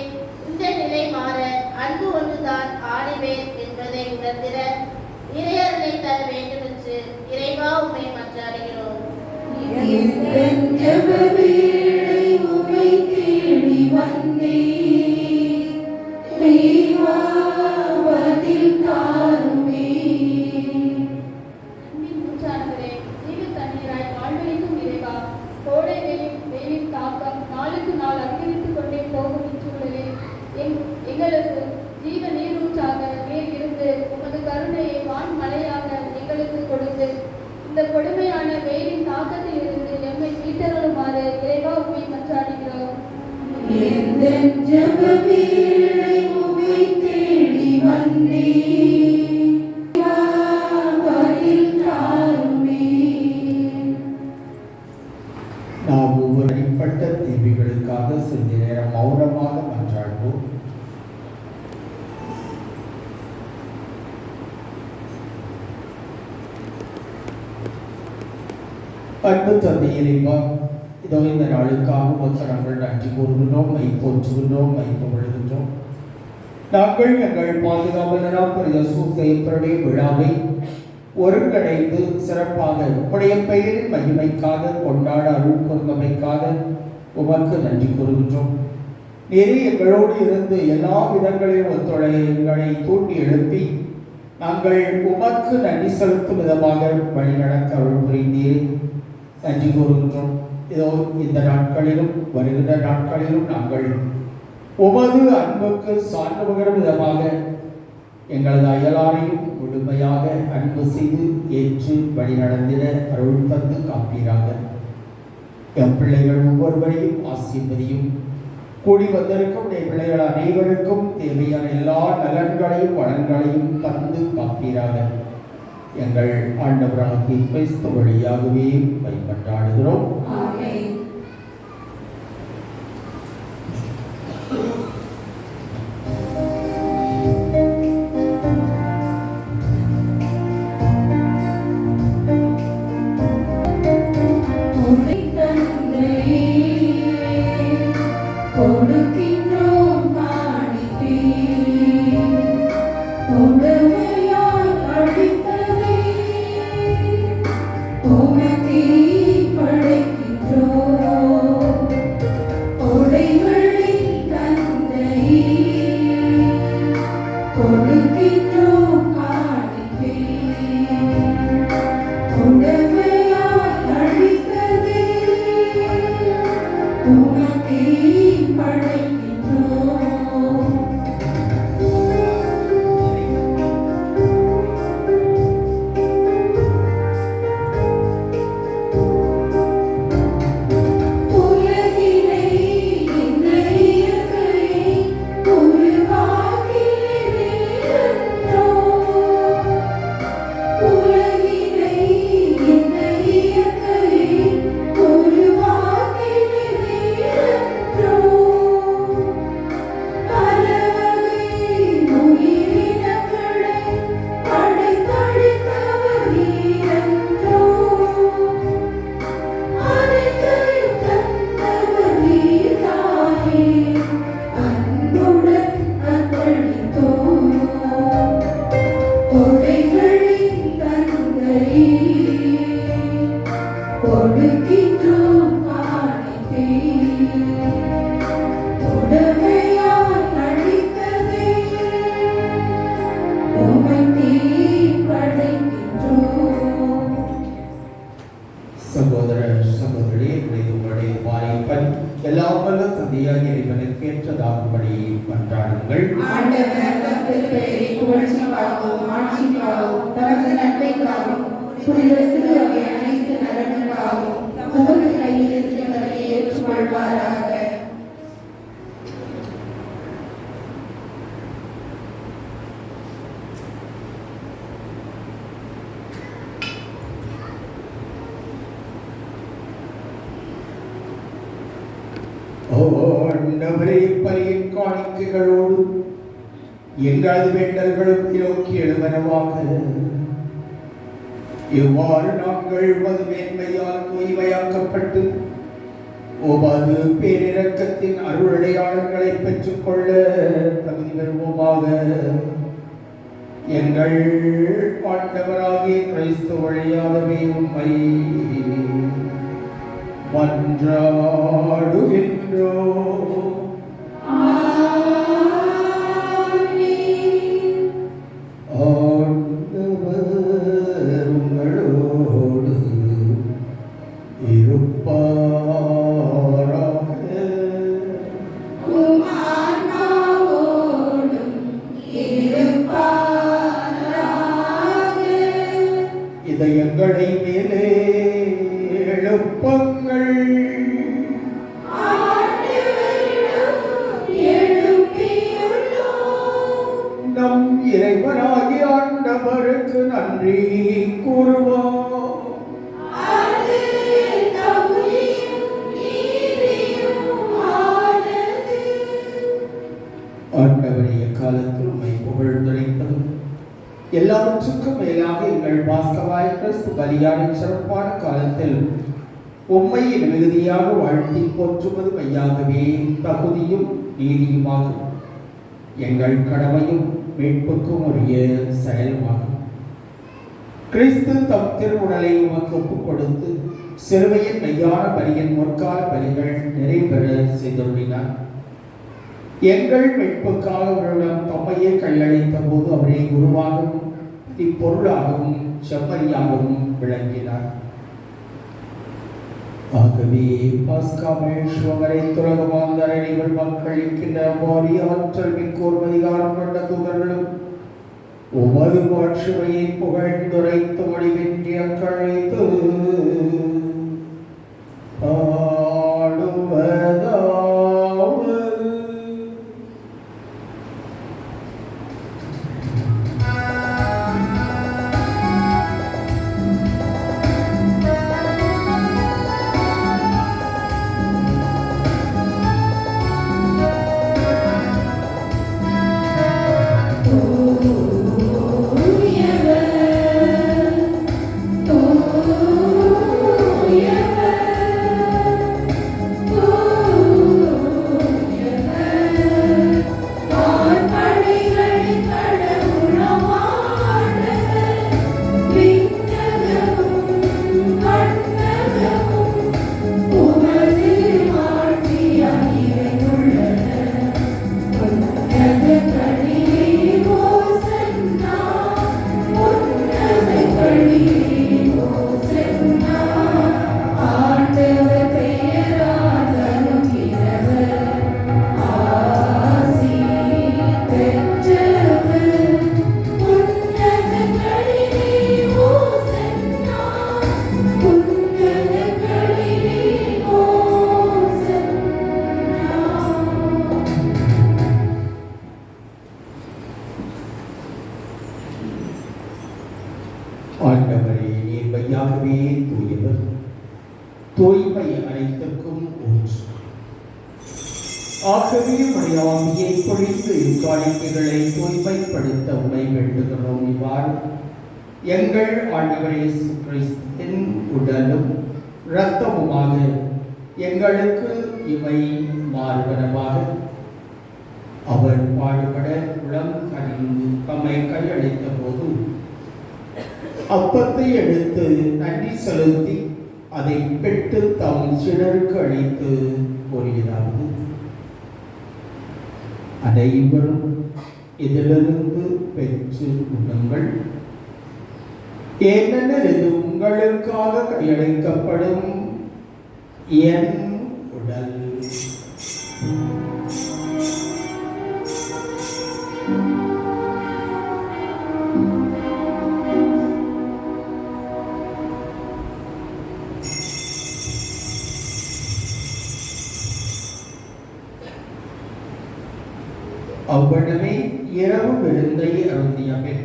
இந்த நிலை மாற அன்பு ஒன்றுதான் ஆணிவேர் என்பதை உணர்ந்திட இறையருளை தர வேண்டும் என்று இறைவா உம்மை மன்றாடுகிறோம். எந்தன் ஜெப வேளை உம்மை தேடி வந்தேன், தேவா பதில் தாருமே. அன்பின் மூச்சானவரே, ஜீவ தண்ணீராய் வாழ்வளிக்கும் இறைவா, கோடை வெயிலின் தாக்கம் நாளுக்கு நாள் அதிகரித்துக் கொண்டே போகும் இச்சூழலில் எங்களுக்கு ஜீவ நீரூற்றாக நீர் இருந்து உமது கருணையை வான் மலையாக எங்களுக்கு கொடுத்து இந்த கொடுமையான வெயிலின் தாக்கத்தில் இருந்து எம்மை மீட்டருளுமாறு இறைவா உம்மை மன்றாடுகிறோம். எந்தன் ஜெப வேளை உம்மை தேடி வந்தேன், தேவா பதில் தாருமே. நாம் ஒவ்வொரு அடிப்பட்ட தேவைகளுக்காக சிறிது நேரம் மௌனமாக மன்றாடுவோம். அன்பு தந்தை இறைவா, இதோ இந்த நாளுக்காக மொத்த நாங்கள் நன்றி கூறுகின்றோம், மை போற்றுகின்றோம், மை புகழுகின்றோம். நாங்கள் எங்கள் பாதுகாவலராம் சூசையப்பருடைய விழாவை ஒருங்கிணைந்து சிறப்பாக உடைய பெயரின் மகிமைக்காக கொண்டாட அருள் கூர்ந்தமைக்காக உமக்கு நன்றி கூறுகின்றோம். நீரே எங்களோடு இருந்து எல்லா விதங்களிலும் ஒத்துழைகளை தூண்டி எழுப்பி நாங்கள் உமக்கு நன்றி செலுத்தும் விதமாக வழிநடத்த அருள் புரிந்தீரே, நன்றி கூறுகின்றோம். இதோ இந்த நாட்களிலும் வருகின்ற நாட்களிலும் நாங்கள் உமது அன்புக்கு சான்று பகரும் விதமாக எங்களது அயலாரையும் முழுமையாக அன்பு செய்து ஏற்று வழிநடந்திட அருள் தந்து காப்பீராக. எம் பிள்ளைகள் ஒவ்வொருவரையும் ஆசீர்வதியும். கூடி வந்திருக்கும் பிள்ளைகள் அனைவருக்கும் தேவையான எல்லா நலன்களையும் வளங்களையும் தந்து காப்பீராக. எங்கள் ஆண்டவராகிய கிறிஸ்து வழியாகவே பயன்பட்டாடுகிறோம். ஆமென். உம்மை தந்தையே, கொடுக்கின்றோம் காணிக்கை, உடமையால் அளித்ததை உமக்கே படைக்கின்றோம். உடைகளின் தந்தையே, கொடுக்கின்றோம் காணிக்கை, உடமையால் அளித்ததை உண்டாகும்படி மன்றாடுங்கள். ஆண்டவர் தம் திருப்பெயரை புகழ்ச்சிக்காகவும் ஆட்சிக்காகவும் தமது நன்மைக்காகவும் புனிதத்திற்கு அவை அனைத்து நலனுக்காகவும் தமது கையில் இருக்கிறவரை ஏற்றுக்கொள்வாராக. ஆண்டவரே, பலியின் காணிக்கைகளோடு எங்களது வேண்டல்களும் நோக்கி எழுவனவாக. இவ்வாறு நாங்கள் உமது மேன்மையால் தூய்மையாக்கப்பட்டு உமது பேரிரக்கத்தின் அருள் அடையாளங்களை பெற்றுக்கொள்ள தகுதி பெறுவோமாக. எங்கள் ஆண்டவராகிய கிறிஸ்து வழியாகவே உம்மை மன்றாடுகின்றோம். ஆண்டவர் உங்களோடு இருப்பாராக. உம் ஆன்மாவோடும் இருப்பாராக. இதயங்களை மேலே எழுப்புங்கள். நம் இறைவனாகிய ஆண்டவருக்கு நன்றி கூறுவோம். ஆண்டவரைய காலத்தில் உம்மை புகழ்ந்துரைப்பதும் எல்லாவற்றுக்கும் மேலாக எங்கள் பாஸ்கவாய் கிறிஸ்து பலியாரின் சிறப்பான காலத்தில் உம்மையின் மிகுதியாக வாழ்த்தி போற்றுவது மையாகவே தகுதியும் நீதியுமாகும். எங்கள் கடமையும் மீட்புக்கும் உரிய செயலுமாகும். கிறிஸ்து தம் திருவுடலை உமக்கு ஒப்புக் கொடுத்து சிலுவையின் மெய்யான பலியின் முற்கால பலிகள் நிறைவேற செய்துள்ளினார். எங்கள் மீட்புக்காக அவரிடம் தம்மையே கையளித்த போது அவரை குருவாகவும் இப்பொருளாகவும் செம்மறியாகவும் விளங்கினார். ஆகவே பாஸ்கா மகேஸ்வரை துலகமாந்தர இவர் மக்களிக்கின்ற மாறி ஆற்றல் மிக்கோர் அதிகாரம் கொண்ட தூதர்களும் உமது மாட்சிமையை புகழ்ந்துரைத்து முடிவின்றி அக்கழைத்து பாடுவதாவது. ஆண்டவரே, நீர் மையாகவே தூயவர், தூய்மை அனைத்திற்கும் ஊற்று. ஆகவே உடைய ஆவியை பொழிந்து இக்காணிக்கைகளை தூய்மைப்படுத்த உண்மை வேண்டுகிறோம். இவ்வாறு எங்கள் ஆண்டவர் இயேசு கிறிஸ்துவின் உடலும் இரத்தமுமாக எங்களுக்கு இவை மாறுவனவாக. அவர் பாடுபட உளம் கனிந்து தம்மை கையளித்த போது அப்பத்தை எடுத்து நன்றி செலுத்தி அதை பெற்று தம் சிலருக்கு அளித்து கூறியதாவது: அனைவரும் இதிலிருந்து பெற்று உண்ணுங்கள், ஏனெனில் இது உங்களுக்காக கையளிக்கப்படும் என் உடல். அவ்வளவே இரவு விருந்தை அருந்திய பின்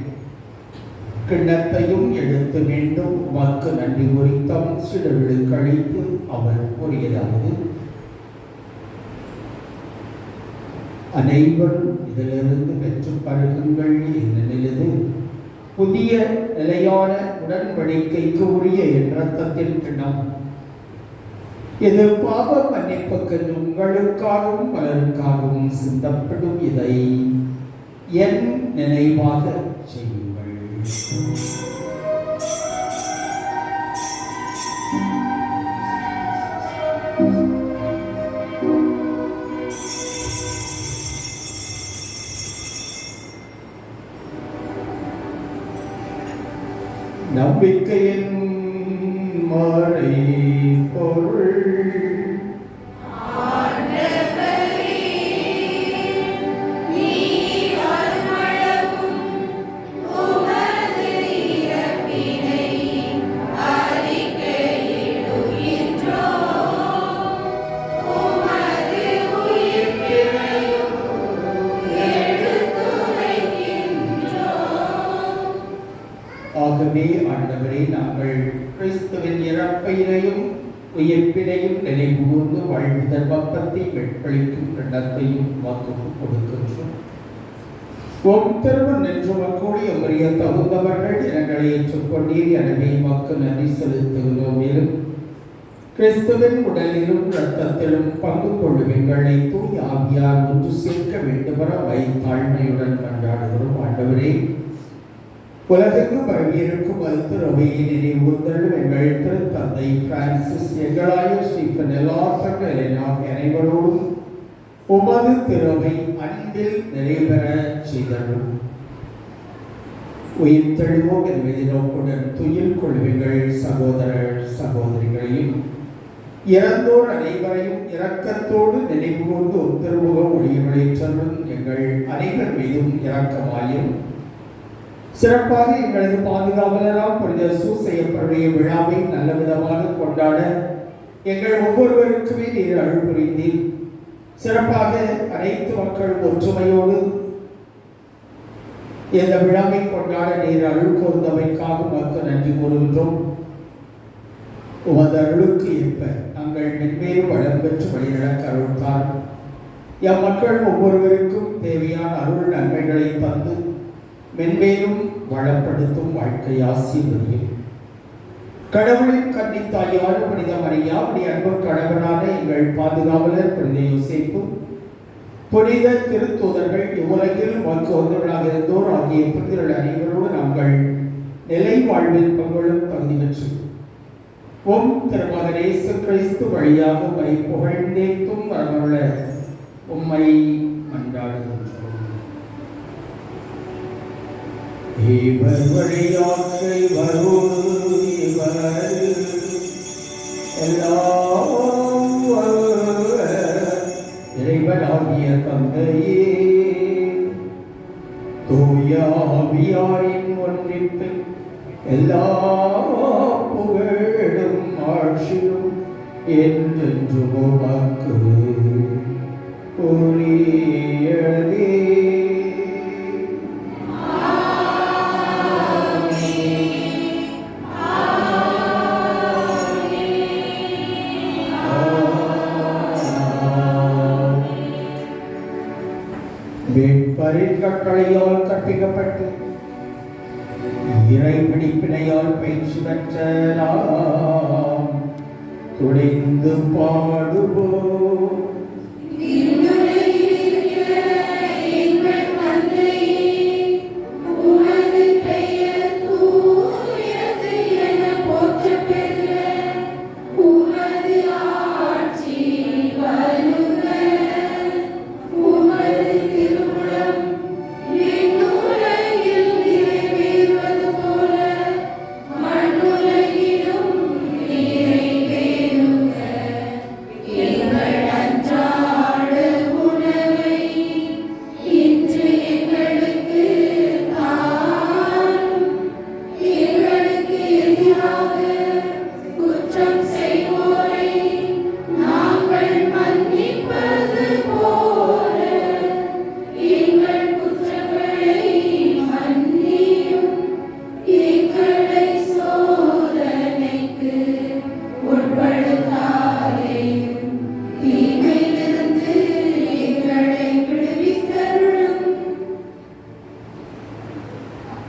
கிண்ணத்தையும் எடுத்து மீண்டும் உமக்கு நன்றி குறித்தம் சிலர்கள் கழித்து அவர் கூறியதாவது: அனைவரும் இதிலிருந்து பெற்று பருகுங்கள், ஏனெனில் புதிய நிலையான உடன்படிக்கைக்கு உரிய என் இரத்தத்தின் கிண்ணம். இது பாவ மன்னிப்புக்கு உங்களுக்காகவும் பலருக்காகவும் சிந்தப்படும். இதை என் நினைவாக செய்யுங்கள். நம்பிக்கையின் மறை பொருள் ஆகவே ஆண்டவரே, நாங்கள் கிறிஸ்துவின் இறப்பையினையும் உயிர்ப்பினையும் நினைவுகூர்ந்து வாழ்வுதல் வப்பத்தை வெட்பளிக்கும் கிண்ணத்தையும் வாக்கு கொடுக்கின்றோம். ஒவ்வொருவரும் நின்று மக்கோடி அமரிய தகுந்தவர்கள் எங்களை ஏற்றுக்கொண்டீர். எனவே மக்கு நன்றி செலுத்துகிறோம். மேலும் கிறிஸ்துவின் உடலிலும் இரத்தத்திலும் பங்கு கொள்ளும் எங்களை தூய் ஆவியார் ஒன்று சேர்க்க வேண்டுமென தாழ்மையுடன் கொண்டாடுகிறோம். ஆண்டவரே, உலகெங்கும் பரவியிருக்கும் திருவையை நினைவுறுத்தலும் எங்கள் திருத்தந்தை பிரான்சிஸ், எங்களாயர் ஸ்டீபன், அனைவரோடும் உமது திருவை அன்பில் நிறைவேற செய்தரும். உயிர் தெளிவோம் என்பதை நோக்குடன் துயில் கொள்வீங்கள் சகோதரர் சகோதரிகளையும் இறந்தோர் அனைவரையும் இரக்கத்தோடு நினைவுகூர்ந்து திருமுக ஒளிகளை சொல்லும் எங்கள் அனைவர் மீதும் இரக்கமாயும் சிறப்பாக எங்களது பாதுகாவலரால் புனித சூசையப்பருடைய விழாவை நல்ல விதமாக கொண்டாட எங்கள் ஒவ்வொருவருக்குமே நீர் அருள் புரிந்தீர். சிறப்பாக அனைத்து மக்கள் ஒற்றுமையோடு இந்த விழாவை கொண்டாட நீர் அருள் கூர்ந்தமைக்காக மக்கள் நன்றி கூறுகின்றோம். உமது அருளுக்கு ஏற்ப நாங்கள் மென்மேலும் வளம் பெற்று வழிநடக்க அருள்தார். எம் மக்கள் ஒவ்வொருவருக்கும் தேவையான அருள் நன்மைகளை தந்து மென்மேலும் வளப்படுத்தும் வாழ்க்கை ஆசீர்வதியும். கடவுளின் கன்னித்தாயான புனித மரியா, உடைய அன்பு கணவனான எங்கள் பாதுகாவலர் புனித யோசேப்பு, புனித திருத்தூதர்கள், இவ்வுலகில் வாக்கு வந்தவர்களாக இருந்தோர் ஆகிய புனிதர்கள் அனைவரோடு நாங்கள் நிலை வாழ்வில் பங்களும் தகுதி பெற்று திருமகன் இயேசு கிறிஸ்து வழியாக உம்மை புகழ்ந்தேத்தும் வரமருள உம்மை மன்றாடுகின்றோம். இவர் வழியாக இறைவனாகிய தந்தையே, தூய ஆவியாரின் ஒன்றிப்பில் எல்லா புகழும் ஆட்சியும் என்றென்றும் உமக்கு உரியதே. வேட்பரின் கட்டளையால் கற்பிக்கப்பட்டு இறை பிடிப்பினையால் பயிற்சி பெற்ற நாம் துணிந்து பாடுவோம். எங்கள்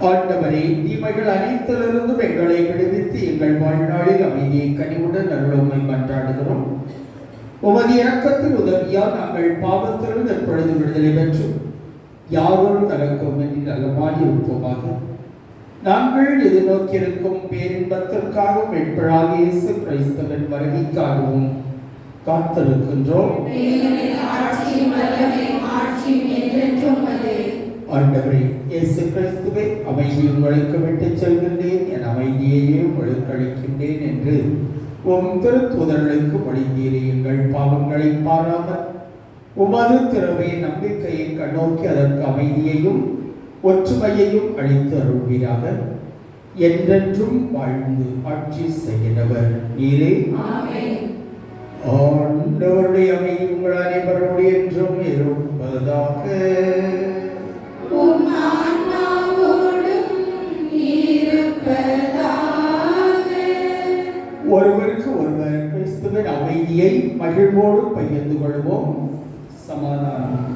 ஆண்டவரே, தீமைகள் அனைத்திலிருந்தும் எங்களை விடுவித்து எங்கள் வாழ்நாளில் அமைதியை கனிவுடன் அருளுமை மன்றாடுகிறோம். உமது இரக்கத்தின் உதவியால் நாங்கள் பாவத்திலிருந்து எப்பொழுது விடுதலை பெற்று யாரோடு நடக்கும் என்று நலமாய் இருப்போமாக. நாங்கள் எதிர்நோக்கியிருக்கும் பேரின்பத்திற்காகவும் மீட்பராகிய இயேசு கிறிஸ்துவின் வருகைக்காகவும் காத்திருக்கின்றோம். ஆண்டவரே இயேசு கிறிஸ்துவே, அமைதி உங்களுக்கு விட்டுச் செல்கின்றேன், என் அமைதியையே உங்களுக்கு அளிக்கின்றேன் என்று உம் திருத்தூதர்களுக்கு மொழிந்தீரே. எங்கள் பாவங்களை பாராமல் உமது திறமை நம்பிக்கையை கண்ணோக்கி அதற்கு அமைதியையும் ஒற்றுமையையும் அளித்து அருள்வீராக. என்றென்றும் வாழ்ந்து ஆட்சி செய்கிறவர் நீரே. ஆண்டவருடைய அமைதி உங்கள் அனைவரோடு என்றும் இருப்பதாக. ஒருவருக்கு ஒருவர் கிறிஸ்துவின் அமைதியை மகிழ்வோடு பகிர்ந்து கொள்வோம். சமாதானம்.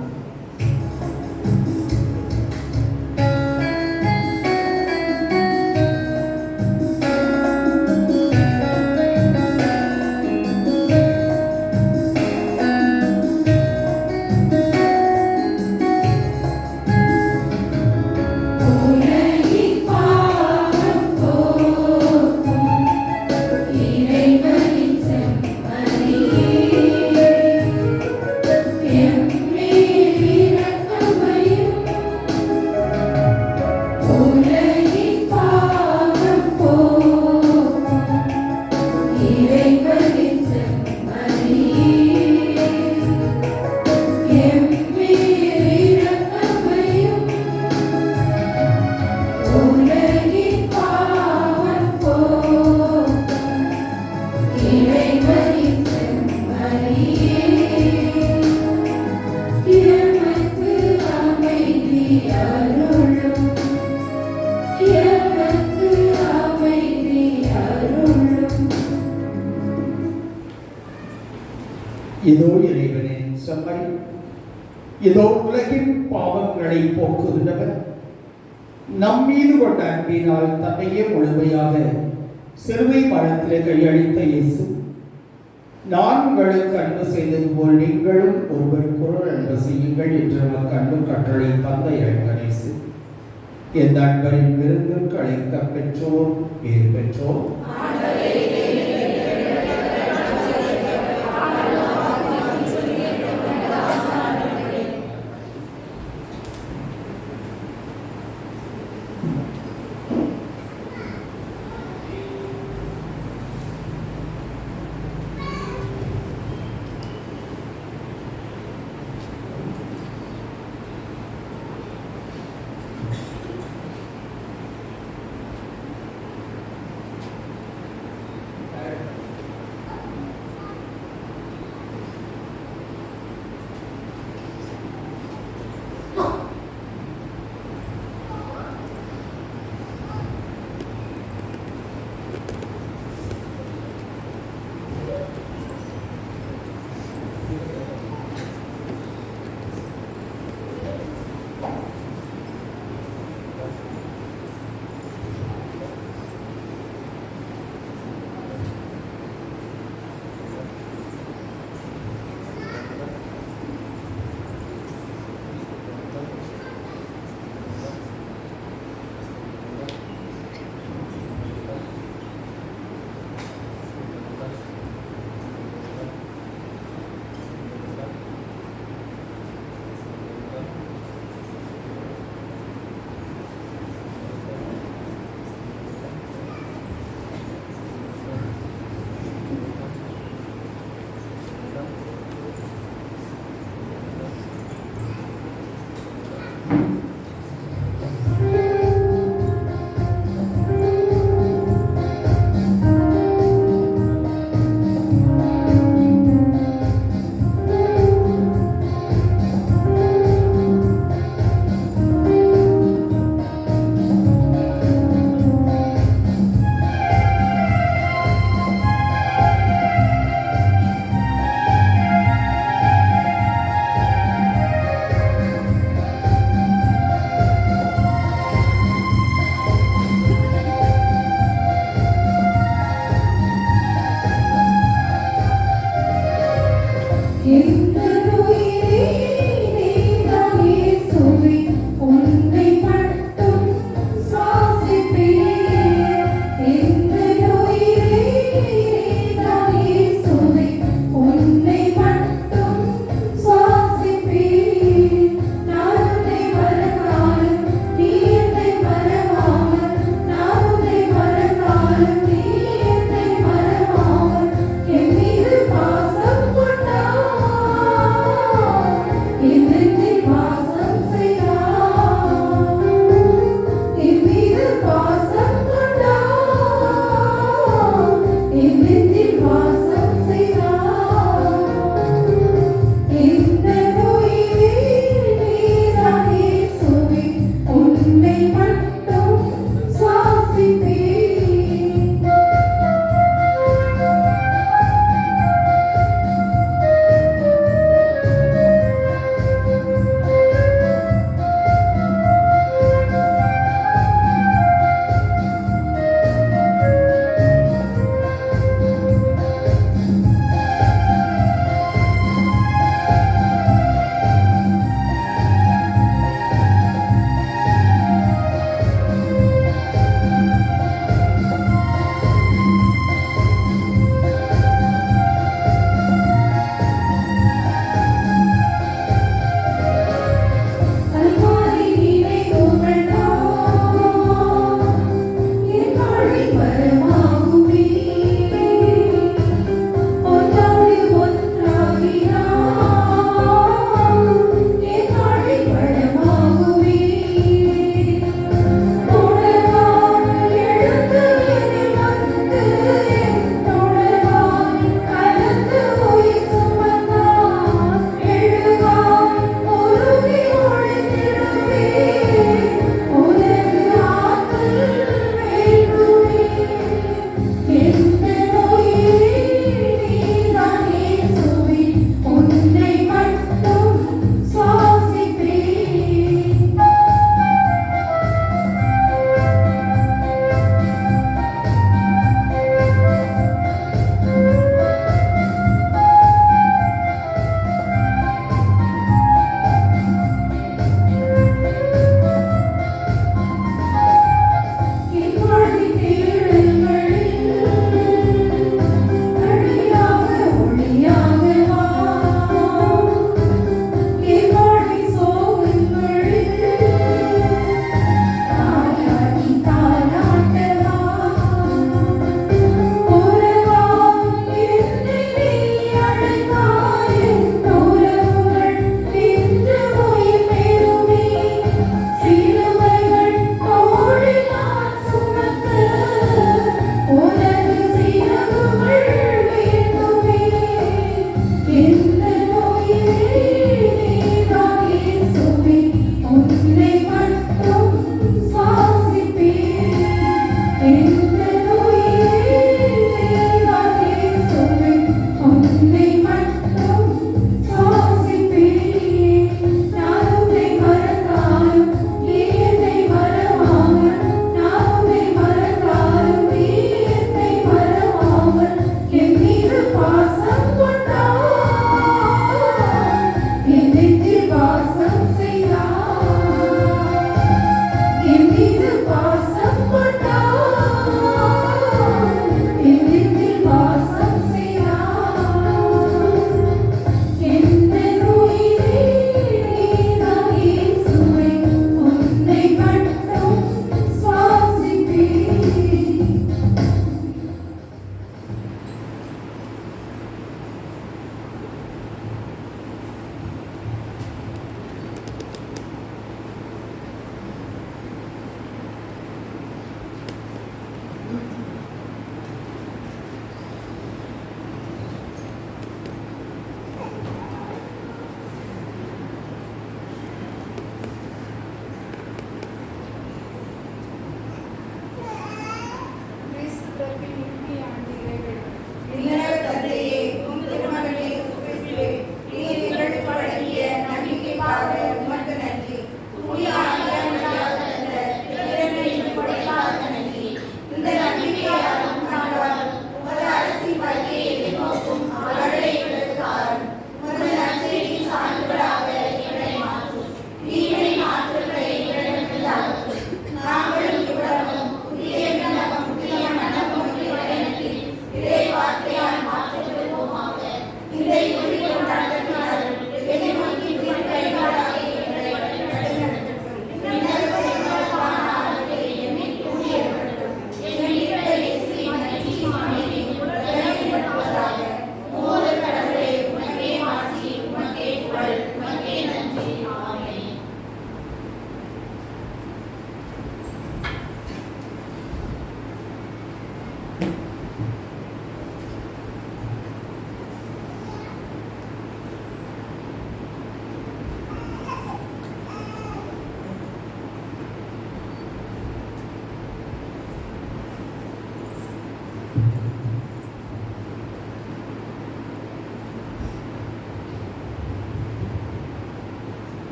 இதோ இறைவனின் செம்மறி, இதோ உலகின் பாவங்களை போக்குகின்றவர், நம்மீது கொண்ட அன்பினால் தன்னையே முழுமையாக சிலுவை மரத்திலே கையளித்த இயேசு, நான் உங்களுக்கு அன்பு செய்தது போல் நீங்களும் ஒருவருக்கொருவர் அன்பு செய்யுங்கள் என்று நமக்கு அன்பு கட்டளை தந்த இறைவனேசு. எந்த அன்பரின் விருந்துக்கு அழைக்க பெற்றோர் பேறு பெற்றோர்.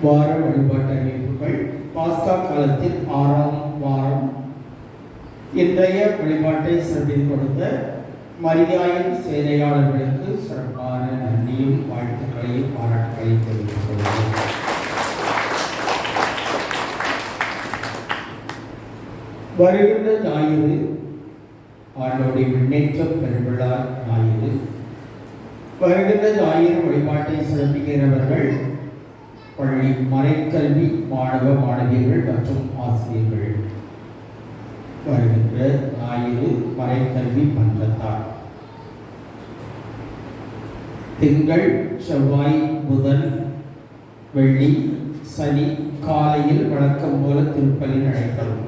வார வழிபாட்டு அறிவிப்புகள். பாஸ்கா காலத்தின் 6ஆம் வாரம் இன்றைய வழிபாட்டை சிறப்பித்துக் கொடுத்த மரியாயின் சேவையாளர்களுக்கு சிறப்பான நன்றியும் வாழ்த்துக்களையும் பாராட்டுகளையும் தெரிவித்துக் கொள்கிறேன். வருகின்ற ஞாயிறு ஆண்டோடைய முன்னேற்ற பெருவிழா ஞாயிறு. வருகின்ற ஞாயிறு வழிபாட்டை சிறப்பிக்கிறவர்கள் பள்ளி மறைக்கல்வி மாணவ மாணவியர்கள் மற்றும் ஆசிரியர்கள். வருகின்ற ஞாயிறு மறைக்கல்வி மன்றத்தார். திங்கள், செவ்வாய், புதன், வெள்ளி, சனி காலையில் வழக்கம் போல திருப்பலி நடைபெறும்.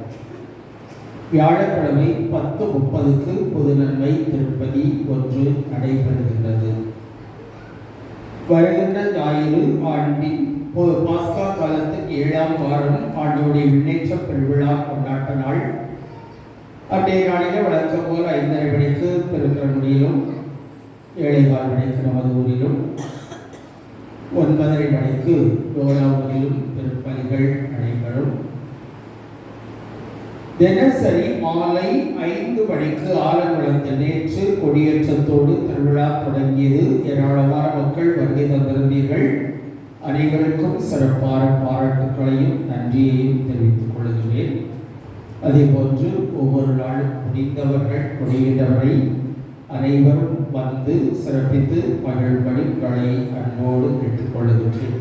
வியாழக்கிழமை 10:30 பொது நன்மை திருப்பலி 1 நடைபெறுகின்றது. வருகின்ற ஞாயிறு ஆண்டின் பாஸ்கா காலத்தின் 7ஆம் வாரம் ஆண்டோடைய முன்னேற்ற பெருவிழா கொண்டாட்ட நாள். அன்றைய நாளில் வழக்கம் போல் 5:30 மணிக்கு திருக்குறளிலும் 7:15 மணிக்கு நமது ஊரிலும் 9:30 மணிக்கு டோராவூரிலும் திருப்பலிகள் நடைபெறும். தினசரி மாலை 5 மணிக்கு ஆலங்குளத்தில் நேற்று கொடியேற்றத்தோடு திருவிழா தொடங்கியது. ஏராளமான மக்கள் வருகை தந்திருந்தீர்கள். அனைவருக்கும் சிறப்பான பாராட்டுக்களையும் நன்றியையும் தெரிவித்துக் கொள்கிறேன். அதேபோன்று ஒவ்வொரு நாளும் முடிந்தவர்கள் முடிகின்றவரை அனைவரும் வந்து சிறப்பித்து மகிழ்படி உங்களை அன்போடு கேட்டுக்கொள்கின்றேன்.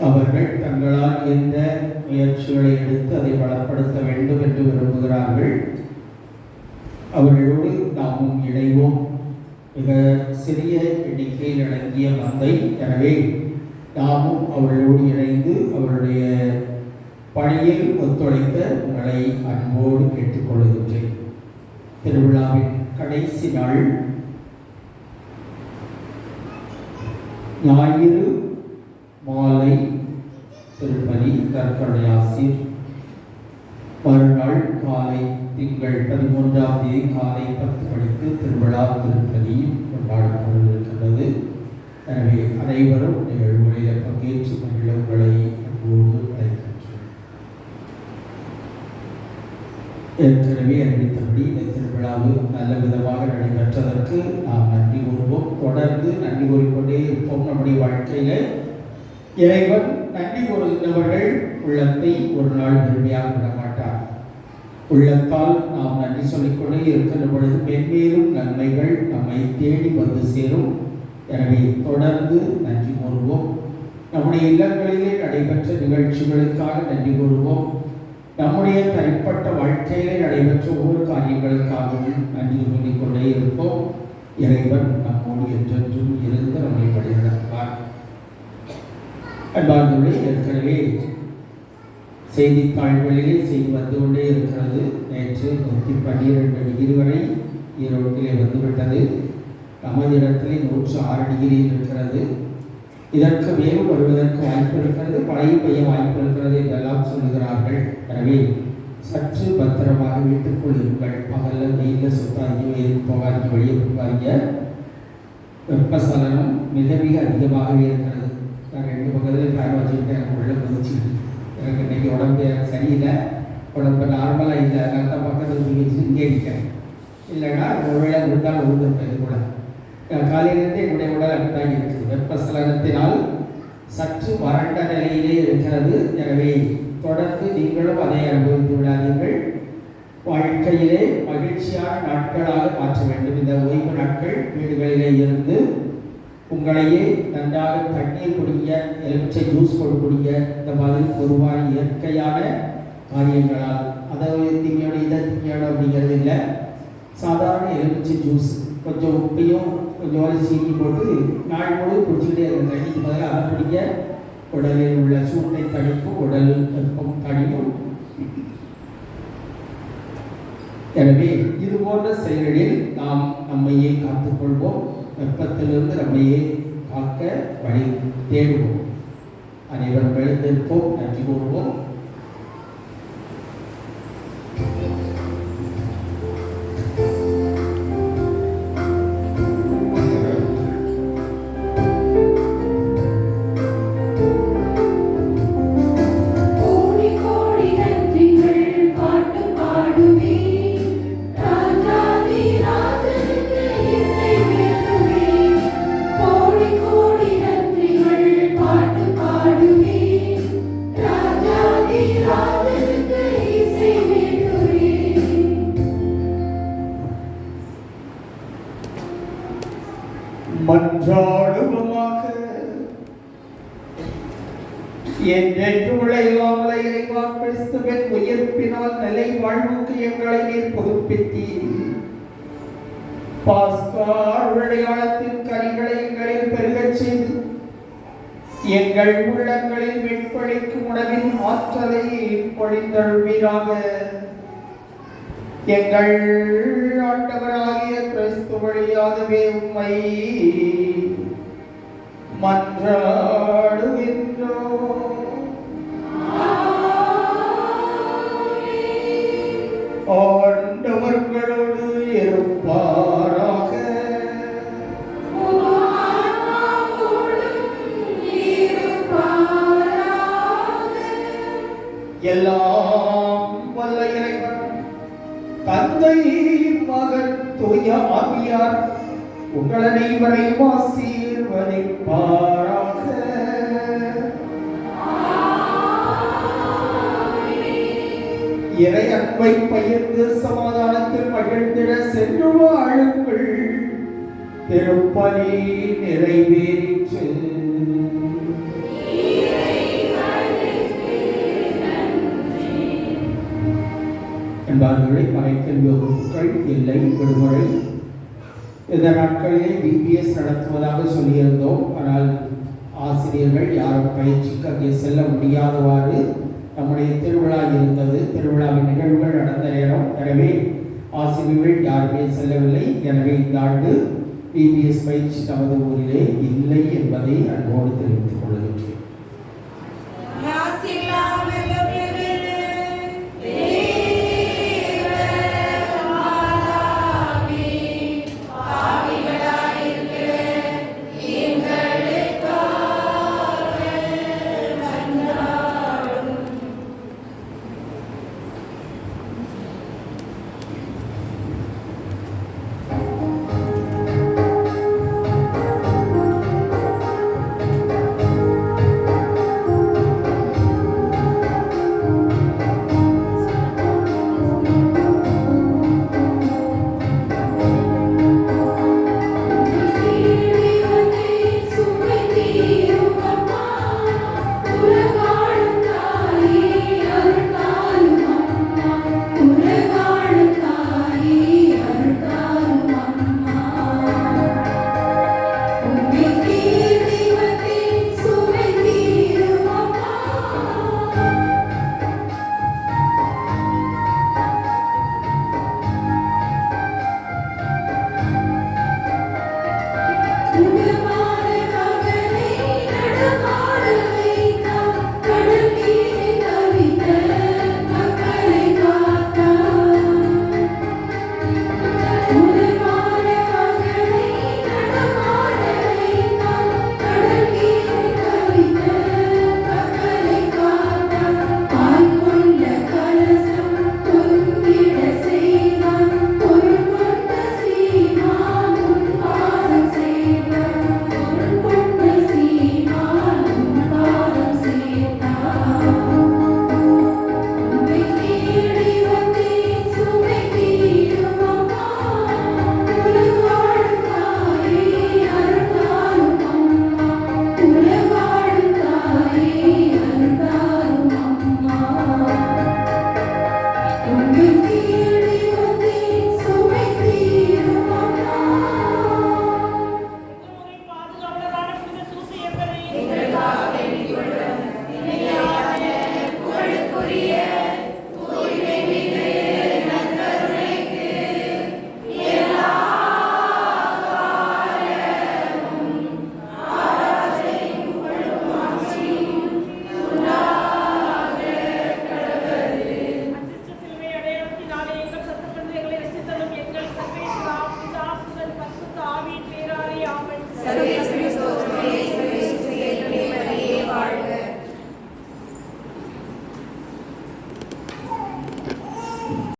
அவர்கள் தங்களால் எந்த முயற்சிகளை எடுத்து அதை வளப்படுத்த வேண்டும் என்று விரும்புகிறார்கள். அவர்களோடு நாமும் இணைவோம். மிக சிறிய எண்ணிக்கையில் அடங்கிய மந்தை. எனவே நாமும் அவர்களோடு இணைந்து அவருடைய பணியில் ஒத்துழைக்க உங்களை அன்போடு கேட்டுக்கொள்கின்றேன். திருவிழாவின் கடைசி நாள் ஞாயிறு மாலை திருப்பலி கற்கடை ஆசிர். மறுநாள் காலை திங்கள் 13ஆம் தேதி காலை 10 மணிக்கு திருவிழா திருப்பலி கொண்டாடப்படவிருக்கின்றது. எனவே அனைவரும் நிகழ்வுகளில் பங்கேற்று மகிழவுகளை அன்போடு அழைக்கின்றோம். ஏற்கனவே அறிவித்தபடி இந்த திருவிழாவு நல்ல விதமாக நடைபெற்றதற்கு நாம் நன்றி கூறுவோம். தொடர்ந்து நன்றி கூறிக்கொண்டே இருப்போம். நம்முடைய வாழ்க்கையில இறைவன் நன்றி கூறுகின்றவர்கள் உள்ளத்தை ஒரு நாள் பெருமையாக விட மாட்டார். உள்ளத்தால் நாம் நன்றி சொல்லிக்கொண்டே இருக்கின்ற பொழுது மென்மேலும் நன்மைகள் நம்மை தேடி வந்து சேரும். எனவே தொடர்ந்து நன்றி கூறுவோம். நம்முடைய இல்லங்களிலே நடைபெற்ற நிகழ்ச்சிகளுக்காக நன்றி கூறுவோம். நம்முடைய தனிப்பட்ட வாழ்க்கையிலே நடைபெற்ற ஒவ்வொரு காரியங்களுக்காகவும் நன்றி சொல்லிக்கொண்டே இருப்போம். இறைவன் நம்மோடு என்றென்றும் இருந்து நம்மை வழிநடத்துவார். அன்பார்ந்தவர்களே, ஏற்கனவே செய்தித்தாள்களிலே செய்தி வந்து கொண்டே இருக்கிறது. நேற்று 112 டிகிரி வரை ஈரோட்டிலே வந்துவிட்டது. நமது இடத்திலே 106 டிகிரி இருக்கிறது. இதற்கு மேலும் வருவதற்கு வாய்ப்பு இருக்கிறது, மழை பெய்ய வாய்ப்பு இருக்கிறது என்றெல்லாம் சொல்லுகிறார்கள். எனவே சற்று பத்திரமாக வீட்டுக்குள் இருங்கள். பகலில் வெயிலில் சுத்தாங்க, வெயில் போகாதீங்க, வெளியே போகாதீங்க. வெப்பசலனம் மிக மிக அதிகமாகவே இருக்கிறது. நான் 2 பக்கத்தில் ஃபேன் வச்சுக்கிட்டு எனக்கு உள்ள கொதிச்சுக்கிட்டு எனக்கு இன்றைக்கி உடம்பு சரியில்லை, உடம்பு நார்மலாக இல்லை, அதனால தான் பக்கத்தில் வச்சு இங்கே இருக்கேன். இல்லைன்னா ஒரு வேளை விழுந்தாலும் விழுந்துருப்பேன். இது கூட காலையிலிருந்து என்னுடைய உடல் அப்படிதான் இருக்குது. வெப்பசலனத்தினால் சற்று வறண்ட நிலையிலே இருக்கிறது. எனவே தொடர்ந்து நீங்களும் அதை அனுபவித்து விடாதீர்கள். வாழ்க்கையிலே மகிழ்ச்சியான நாட்களாக மாற்ற வேண்டும். இந்த ஓய்வு நாட்கள் வீடுகளிலே இருந்து உங்களையே நன்றாக தண்ணீர் குடிக்க, எலுமிச்சை ஜூஸ் போட்டு குடிக்க, இந்த மாதிரி பொதுவான இயற்கையான காரியங்களால், அதாவது திங்கோட இதை திங்கோட அப்படிங்கிறது இல்லை. சாதாரண எலுமிச்சை ஜூஸ் கொஞ்சம் உப்பையும் கொஞ்சம் சீனி போட்டு நாள் முழுவதும் குடிச்சுக்கிட்டே இருக்க தண்ணிக்கு பதிலாக அதை குடிக்க உடலில் உள்ள சூட்டை தணிக்கும், உடல் வெப்பம் தணியும். எனவே இது போன்ற செயல்களில் நாம் நம்மையே காத்துக்கொள்வோம். வெப்பத்திலிருந்து நம்மையே காக்க வழி தேடுவோம். அனைவரும் எழுந்திருப்போம், நன்றி கூறுவோம். என்றென்றும் உள்ள இல்லாமலை இறைவா கிறிஸ்துவின் உயிர்ப்பினால் நிலை வாழ்வுக்கு எங்களை நீர் புதுப்பித்தீர். பாஸ்கா அடையாளத்தின் கனிகளை எங்களில் பெருகச் செய்து எங்கள் உள்ளங்களில் வெண்பழிக்கும் உணவின் ஆற்றலை பொழிந்தருள்வீராக. எங்கள் ஆண்டவராகிய கிறிஸ்து வழியாகவே உம்மை மன்றாடுகின்றோம். ஆண்டவர்களோடு இருப்பாராக. எல்லாம் வல்ல இறைவன் தந்தை மகன் தூய ஆவியார் உங்கள் அனைவரையும் ஆசீர்வதிப்பாராக. இறை அன்பை பகிர்ந்து சமாதானத்தில் மகிழ்ந்திட சென்று வாழுங்கள். திருப்பலி நிறைவேறிற்று. என்பார்களை மறைக்கல்வி வகுப்புகள் இல்லை, விடுமுறை. இந்த நாட்களில் பிபிஎஸ் நடத்துவதாக சொல்லியிருந்தோம். ஆனால் ஆசிரியர்கள் யாரும் பயிற்சிக்கு அங்கே செல்ல முடியாதவாறு நம்முடைய திருவிழா இருந்தது. திருவிழாவின் நிகழ்வுகள் நடந்த நேரம். எனவே ஆசிரியர்கள் யாருமே செல்லவில்லை. எனவே இந்த ஆண்டு பிபிஎஸ் பயிற்சி நமது ஊரிலே இல்லை என்பதை அன்போடு தெரிவித்துக் கொள்கின்றேன்.